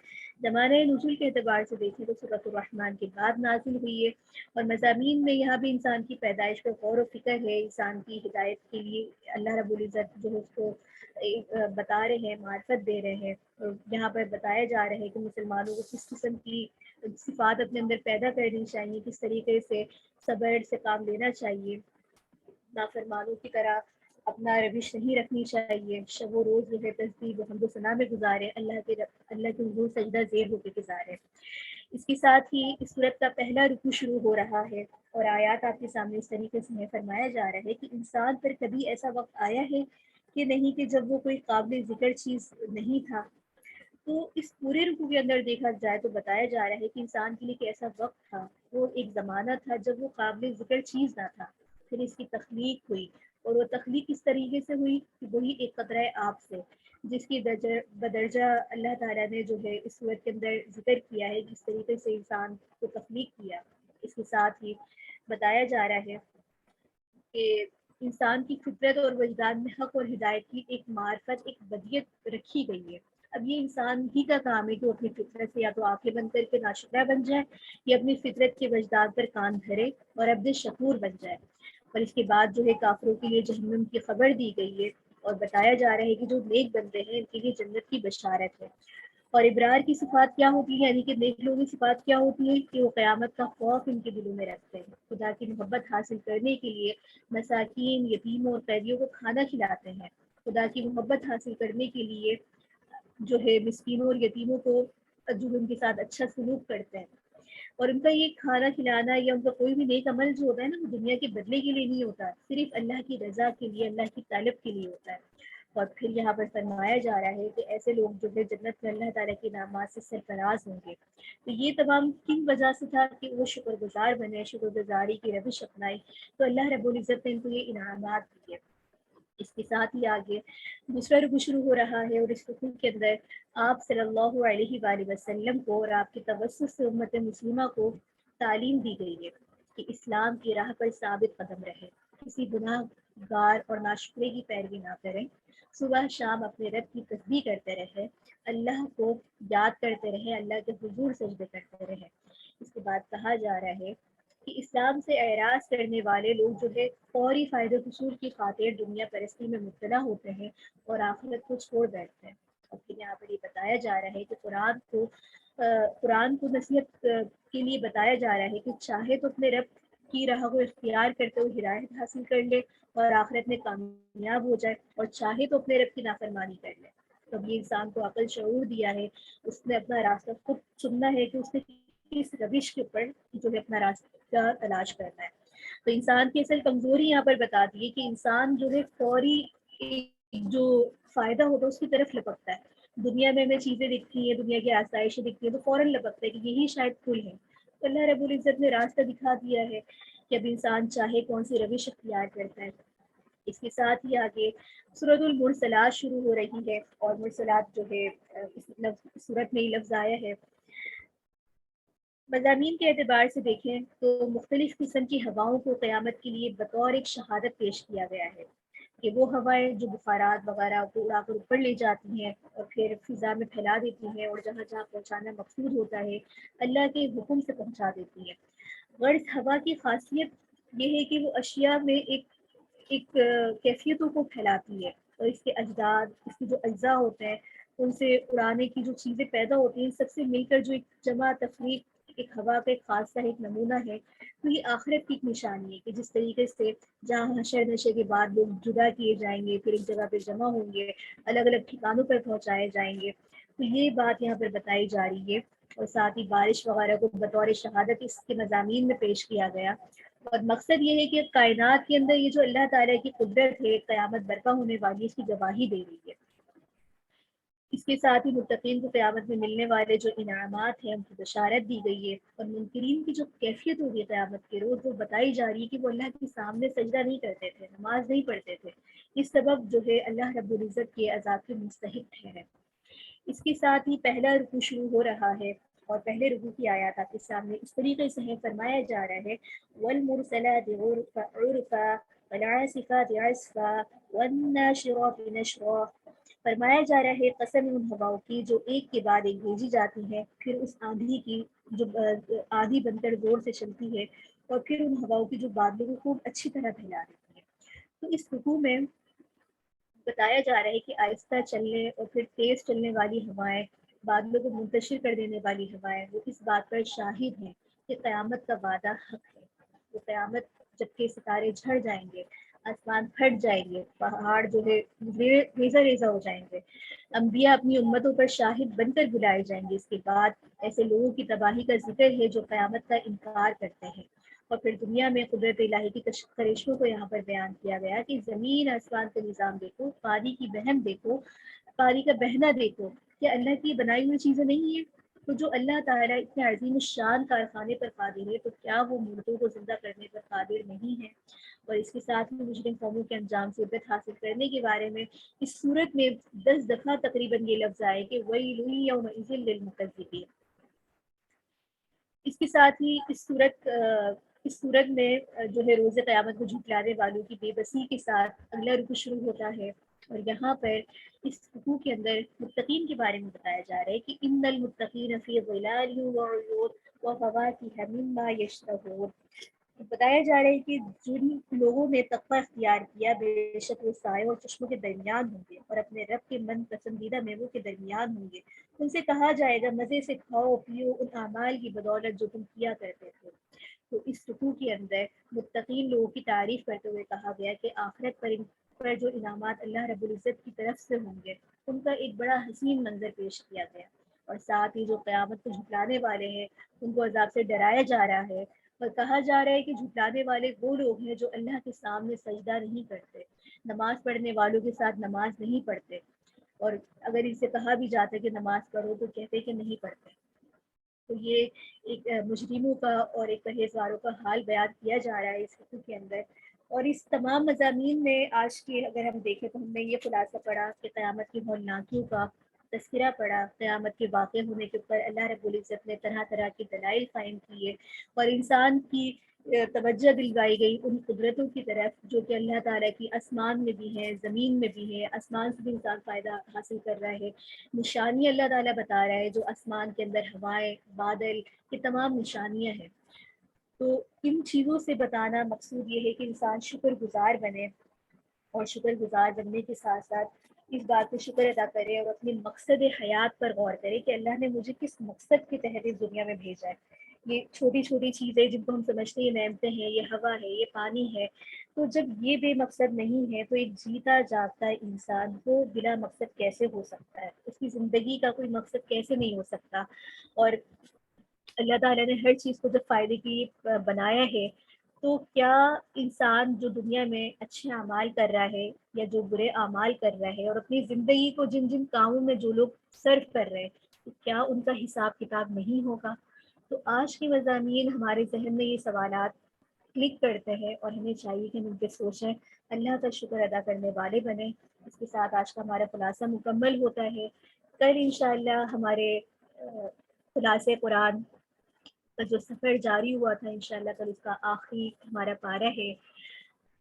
زمانہ نزول کے اعتبار سے دیکھیں تو سورۃ الرحمن کے بعد نازل ہوئی ہے، اور مضامین میں یہاں بھی انسان کی پیدائش پر غور و فکر ہے، انسان کی ہدایت کے لیے اللہ رب العزت جو ہے اس کو بتا رہے ہیں، معرفت دے رہے ہیں، اور یہاں پر بتایا جا رہا ہے کہ مسلمانوں کو کس قسم کی صفات اپنے اندر پیدا کرنی چاہیے، کس طریقے سے صبر سے کام لینا چاہیے، نافرمانوں کی طرح اپنا روش نہیں رکھنی چاہیے، شب و روز جو ہے تسبیح و حمد و ثنا میں گزارے، اللہ کے حضور سجدہ زیر ہو کے گزارے۔ اس کے ساتھ ہی اس صورت کا پہلا رکوع شروع ہو رہا ہے، اور آیات آپ کے سامنے اس طریقے سے فرمایا جا رہا ہے کہ انسان پر کبھی ایسا وقت آیا ہے کہ نہیں کہ جب وہ کوئی قابل ذکر چیز نہیں تھا؟ تو اس پورے رکوع کے اندر دیکھا جائے تو بتایا جا رہا ہے کہ انسان کے لیے ایک ایسا وقت تھا، وہ ایک زمانہ تھا جب وہ قابل ذکر چیز نہ تھا، پھر اس کی تخلیق ہوئی، اور وہ تخلیق اس طریقے سے ہوئی کہ وہی ایک قطرہ آب سے، جس کی بدرجہ اللہ تعالیٰ نے جو ہے اس صورت کے اندر ذکر کیا ہے جس طریقے سے انسان کو تخلیق کیا۔ اس کے ساتھ ہی بتایا جا رہا ہے کہ انسان کی فطرت اور وجدان میں حق اور ہدایت کی ایک معرفت، ایک بدیت رکھی گئی ہے، اب یہ انسان ہی کا کام ہے کہ وہ اپنی فطرت سے یا تو آنکھیں بند کر کے ناشکرہ بن جائے، یا اپنی فطرت کے وجدان پر کان دھرے اور عبد شکور بن جائے۔ اور اس کے بعد جو ہے کافروں کے لیے جہنم کی خبر دی گئی ہے، اور بتایا جا رہا ہے کہ جو نیک بندے ہیں ان کے لیے جنت کی بشارت ہے۔ اور ابرار کی صفات کیا ہوتی ہے، یعنی کہ نیک لوگوں کی صفات کیا ہوتی ہے کہ وہ قیامت کا خوف ان کے دلوں میں رکھتے ہیں، خدا کی محبت حاصل کرنے کے لیے مساکین، یتیموں اور قیدیوں کو کھانا کھلاتے ہیں، خدا کی محبت حاصل کرنے کے لیے جو ہے مسکینوں اور یتیموں کو جو ان کے ساتھ اچھا سلوک کرتے ہیں۔ اور ان کا یہ کھانا کھلانا یا ان کا کوئی بھی نیک عمل جو ہوتا ہے نا، وہ دنیا کے بدلے کے لیے نہیں ہوتا، صرف اللہ کی رضا کے لیے، اللہ کی طلب کے لیے ہوتا ہے۔ اور پھر یہاں پر فرمایا جا رہا ہے کہ ایسے لوگ جو ہے جنت میں اللہ تعالیٰ کی انعامات سے سرفراز ہوں گے۔ تو یہ تمام کن وجہ سے تھا کہ وہ شکر گزار بنے، شکر گزاری کی روش اپنائی، تو اللہ رب العزت نے ان کو یہ انعامات دیے۔ اس کے ساتھ ہی آگے دوسرا رکوع شروع ہو رہا ہے، اور اس رکوع کے اندر آپ صلی اللہ علیہ وآلہ وسلم کو اور آپ کے توسط سے امت مسلمہ کو تعلیم دی گئی ہے کہ اسلام کی راہ پر ثابت قدم رہے، کسی گناہ گار اور ناشکرے کی پیروی نہ کریں، صبح شام اپنے رب کی تسبیح کرتے رہے، اللہ کو یاد کرتے رہے، اللہ کے حضور سجدے کرتے رہے۔ اس کے بعد کہا جا رہا ہے کہ اسلام سے اعراض کرنے والے لوگ جو ہے فوری فائدہ حصول کی خاطر دنیا پرستی میں مبتلا ہوتے ہیں اور آخرت کو چھوڑ بیٹھتے ہیں۔ اور پھر یہاں پر یہ بتایا جا رہا ہے کہ قرآن کو نصیحت کے لیے بتایا جا رہا ہے کہ چاہے تو اپنے رب کی راہ کو اختیار کرتے ہوئے ہدایت حاصل کر لے اور آخرت میں کامیاب ہو جائے، اور چاہے تو اپنے رب کی نافرمانی کر لے۔ تو اب یہ انسان کو عقل شعور دیا ہے، اس نے اپنا راستہ خود چننا ہے کہ اس نے کس روش کے اوپر جو ہے اپنا راستہ تلاش کرنا ہے۔ تو انسان کی اصل کمزوری یہاں پر بتا دی ہے کہ انسان جو ہے فوری جو فائدہ ہوتا ہے اس کی طرف لپکتا ہے۔ دنیا میں ہمیں چیزیں دکھتی ہیں، دنیا کی آسائشیں دکھتی ہیں، تو فوراً لپکتا ہے کہ یہی شاید کل ہے۔ تو اللہ رب العزت نے راستہ دکھا دیا ہے کہ اب انسان چاہے کون سی روش اختیار کرتا ہے۔ اس کے ساتھ ہی آگے سورۃ المرسلات شروع ہو رہی ہے، اور مرسلات جو ہے اس سورت میں ہی لفظ آیا ہے۔ مضامین کے اعتبار سے دیکھیں تو مختلف قسم کی ہواؤں کو قیامت کے لیے بطور ایک شہادت پیش کیا گیا ہے کہ وہ ہوائیں جو بخارات وغیرہ کو اڑا کر اوپر لے جاتی ہیں اور پھر فضا میں پھیلا دیتی ہیں، اور جہاں جہاں پہنچانا مقصود ہوتا ہے اللہ کے حکم سے پہنچا دیتی ہیں۔ غرض ہوا کی خاصیت یہ ہے کہ وہ اشیاء میں ایک کیفیتوں کو پھیلاتی ہے، اور اس کے اجداد، اس کے جو اجزاء ہوتے ہیں ان سے اڑانے کی جو چیزیں پیدا ہوتی ہیں، سب سے مل کر جو ایک جمع تفریق ایک ہوا کا ایک خاص ایک نمونہ ہے۔ تو یہ آخرت کی ایک نشانی ہے کہ جس طریقے سے جہاں حشر نشے کے بعد لوگ جدا کیے جائیں گے، پھر ایک جگہ پہ جمع ہوں گے، الگ الگ ٹھکانوں پر پہنچائے جائیں گے، تو یہ بات یہاں پر بتائی جا رہی ہے۔ اور ساتھ ہی بارش وغیرہ کو بطور شہادت اس کے مضامین میں پیش کیا گیا، اور مقصد یہ ہے کہ کائنات کے اندر یہ جو اللہ تعالیٰ کی قدرت ہے، قیامت برپا ہونے والی، اس کی گواہی دے رہی ہے۔ اس کے ساتھ ہی متقین کو قیامت میں ملنے والے جو انعامات ہیں ان کی بشارت دی گئی ہے، اور منکرین کی جو کیفیت ہوگی قیامت کے روز وہ بتائی جا رہی ہے کہ وہ اللہ کے سامنے سجدہ نہیں کرتے تھے، نماز نہیں پڑھتے تھے، اس سبب جو ہے اللہ رب العزت کے عذاب کے مستحق ٹھہرے۔ اس کے ساتھ ہی پہلا رکوع شروع ہو رہا ہے، اور پہلے رکوع کی آیات آپ کے سامنے اس طریقے سے ہے، فرمایا جا رہا ہے وَالْمُرْسَلَاتِ عُرْفًا وَالْعَاصِفَاتِ عَصْفًا وَالنَّاشِرَاتِ نَشْرًا۔ فرمایا جا رہا ہے قسم ان ہواؤں کی جو ایک کے بعد ایک بھیجی جاتی ہیں، پھر اس آندھی کی جو آندھی بن کر زور سے چلتی ہے، اور پھر ان ہواؤں کی جو بادلوں کو خوب اچھی طرح پھیلا دیتی ہے۔ تو اس رکوع میں بتایا جا رہا ہے کہ آہستہ چلنے اور پھر تیز چلنے والی ہوائیں، بادلوں کو منتشر کر دینے والی ہوائیں، وہ اس بات پر شاہد ہیں کہ قیامت کا وعدہ حق ہے۔ وہ قیامت جب کہ ستارے جھڑ جائیں گے، آسمان پھٹ جائیں گے، پہاڑ جو ہے ریزہ ریزہ ہو جائیں گے، انبیاء اپنی امتوں پر شاہد بن کر بلائے جائیں گے۔ اس کے بعد ایسے لوگوں کی تباہی کا ذکر ہے جو قیامت کا انکار کرتے ہیں۔ اور پھر دنیا میں قدرت الہی کی کرشموں کو یہاں پر بیان کیا گیا کہ زمین آسمان کا نظام دیکھو، پانی کی بہن دیکھو، پانی کا بہنا دیکھو، کیا اللہ کی بنائی ہوئی چیزیں نہیں ہیں؟ تو جو اللہ تعالیٰ اتنے عظیم الشان کارخانے پر قادر ہے، تو کیا وہ مردوں کو زندہ کرنے پر قادر نہیں ہے؟ اور اس کے ساتھ ہی مجرم قوموں کے انجام سے عبرت حاصل کرنے کے بارے میں اس صورت میں 10 دفعہ تقریباً یہ لفظ آئے کہ وَيْلٌ يَوْمَئِذٍ لِّلْمُكَذِّبِينَ۔ اس کے ساتھ ہی اس صورت میں جو ہے روز قیامت کو جھٹلانے والوں کی بے بسی کے ساتھ اگلا رکوع شروع ہوتا ہے، اور یہاں پر اس رکوع کے اندر متقین کے بارے میں بتایا جا رہا ہے کہ ان المتقین فی ظلال وعیون وفواکہ مما یشتہون. بتایا جا رہا ہے کہ جن لوگوں نے تقوی اختیار کیا بے شک وہ سائے اور چشموں کے درمیان ہوں گے اور اپنے رب کے من پسندیدہ میووں کے درمیان ہوں گے. ان سے کہا جائے گا مزے سے کھاؤ پیو ان اعمال کی بدولت جو تم کیا کرتے تھے. تو اس رکوع کے اندر متقین لوگوں کی تعریف کرتے ہوئے کہا گیا کہ آخرت پر جو انعامات اللہ رب العزت کی طرف سے ہوں گے ان کا ایک بڑا حسین منظر پیش کیا گیا. اور ساتھ ہی جو قیامت کو جھٹلانے والے ہیں ان کو عذاب سے ڈرایا جا رہا ہے اور کہا جا رہا ہے کہ جھٹلانے والے وہ لوگ ہیں جو اللہ کے سامنے سجدہ نہیں کرتے, نماز پڑھنے والوں کے ساتھ نماز نہیں پڑھتے, اور اگر ان سے کہا بھی جاتا ہے کہ نماز پڑھو تو کہتے کہ نہیں پڑھتے. تو یہ ایک مجرموں کا اور ایک پرہیزگاروں کا حال بیان کیا جا رہا ہے اس رکوع کے اندر. اور اس تمام مضامین میں آج کے اگر ہم دیکھیں تو ہم نے یہ خلاصہ پڑھا کہ قیامت کی ہولناکیوں کا تذکرہ پڑھا, قیامت کے واقع ہونے کے اوپر اللہ رب العزت نے طرح طرح کے دلائل قائم کیے اور انسان کی توجہ دلوائی گئی ان قدرتوں کی طرف جو کہ اللہ تعالیٰ کی آسمان میں بھی ہے, زمین میں بھی ہے, آسمان سے بھی انسان فائدہ حاصل کر رہا ہے. نشانی اللہ تعالیٰ بتا رہا ہے جو آسمان کے اندر ہوائیں, بادل, یہ تمام نشانیاں ہیں. تو ان چیزوں سے بتانا مقصود یہ ہے کہ انسان شکر گزار بنے اور شکر گزار بننے کے ساتھ ساتھ اس بات پہ شکر ادا کرے اور اپنے مقصد حیات پر غور کرے کہ اللہ نے مجھے کس مقصد کے تحت اس دنیا میں بھیجا ہے. یہ چھوٹی چھوٹی چیزیں جن کو ہم سمجھتے ہیں یہ نعمتیں ہیں, یہ ہوا ہے, یہ پانی ہے, تو جب یہ بے مقصد نہیں ہے تو ایک جیتا جاگتا انسان وہ بلا مقصد کیسے ہو سکتا ہے, اس کی زندگی کا کوئی مقصد کیسے نہیں ہو سکتا. اور اللہ تعالیٰ نے ہر چیز کو جب فائدے کی بنایا ہے تو کیا انسان جو دنیا میں اچھے اعمال کر رہا ہے یا جو برے اعمال کر رہا ہے اور اپنی زندگی کو جن جن کاموں میں جو لوگ صرف کر رہے ہیں تو کیا ان کا حساب کتاب نہیں ہوگا. تو آج کے مضامین ہمارے ذہن میں یہ سوالات کلک کرتے ہیں اور ہمیں چاہیے کہ ہم ان پہ سوچیں, اللہ کا شکر ادا کرنے والے بنیں. اس کے ساتھ آج کا ہمارا خلاصہ مکمل ہوتا ہے. کل انشاءاللہ ہمارے خلاصے قرآن کا جو سفر جاری ہوا تھا انشاءاللہ کل اس کا آخری ہمارا پارہ ہے.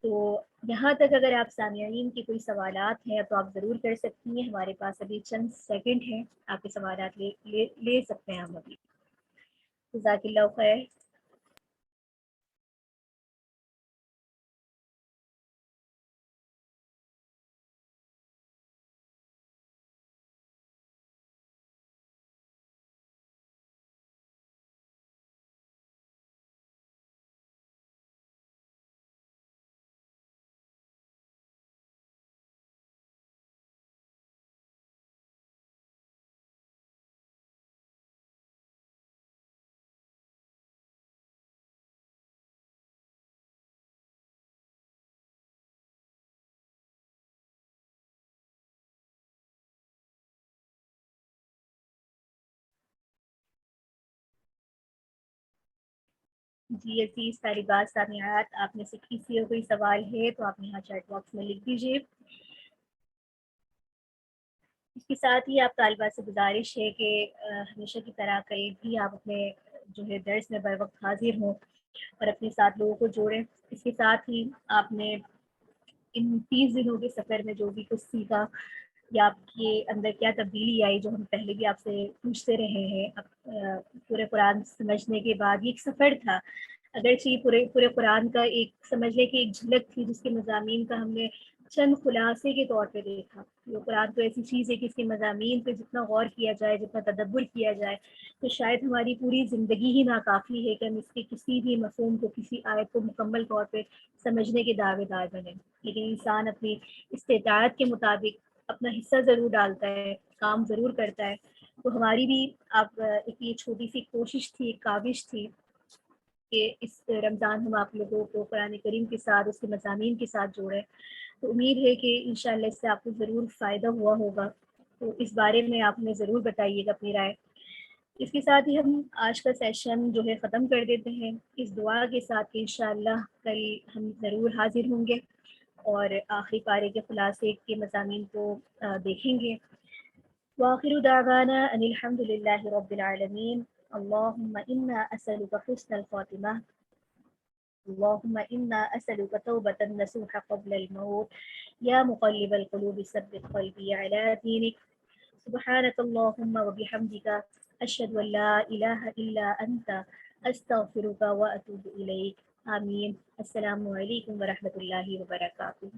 تو یہاں تک اگر آپ سامعین کی کوئی سوالات ہیں تو آپ ضرور کر سکتی ہیں, ہمارے پاس ابھی چند سیکنڈ ہیں, آپ کے سوالات لے سکتے ہیں ہم ابھی. جزاک اللہ خیر. جی عزیز طالبات سامعات, آپ میں سے کسی کو کوئی سوال ہے تو آپ یہاں چیٹ باکس میں لکھ دیجیے. اس کے ساتھ ہی آپ طالبات سے گزارش ہے کہ ہمیشہ کی طرح کل بھی آپ اپنے جو ہے درس میں بر وقت حاضر ہوں اور اپنے ساتھ لوگوں کو جوڑیں. اس کے ساتھ ہی آپ نے ان 30 دنوں کے سفر میں جو بھی کچھ سیکھا یا آپ کے اندر کیا تبدیلی آئی جو ہم پہلے بھی آپ سے پوچھتے رہے ہیں, پورے قرآن سمجھنے کے بعد یہ ایک سفر تھا. اگرچہ پورے قرآن کا ایک سمجھنے کی ایک جھلک تھی جس کے مضامین کا ہم نے چند خلاصے کے طور پہ دیکھا. یہ قرآن تو ایسی چیز ہے کہ اس کے مضامین پہ جتنا غور کیا جائے, جتنا تدبر کیا جائے تو شاید ہماری پوری زندگی ہی ناکافی ہے کہ ہم اس کے کسی بھی مفہوم کو, کسی آیت کو مکمل طور پہ سمجھنے کے دعوے دار بنے. لیکن انسان اپنی استطاعت کے مطابق اپنا حصہ ضرور ڈالتا ہے, کام ضرور کرتا ہے. تو ہماری بھی آپ ایک یہ چھوٹی سی کوشش تھی, ایک کاوش تھی کہ اس رمضان ہم آپ لوگوں کو قرآن کریم کے ساتھ, اس کے مضامین کے ساتھ جوڑیں. تو امید ہے کہ انشاءاللہ اس سے آپ کو ضرور فائدہ ہوا ہوگا. تو اس بارے میں آپ ہمیں ضرور بتائیے گا اپنی رائے. اس کے ساتھ ہی ہم آج کا سیشن جو ہے ختم کر دیتے ہیں اس دعا کے ساتھ کہ انشاءاللہ کل ہم ضرور حاضر ہوں گے اور آخری پارے کے خلاصے کے مضامین کو دیکھیں گے. وآخر دعوانا ان الحمد للہ رب العالمین. اللہم انا اسألک حسن الخاتمہ اللهم إنا أسألك توبة نصوح قبل الموت. يا مقلب القلوب ثبت قلبي على دينك. سبحانك اللهم وبحمدك أشهد أن لا إله إلا أنت أستغفرك وأتوب إليك. آمين. السلام علیکم ورحمۃ اللہ وبرکاتہ.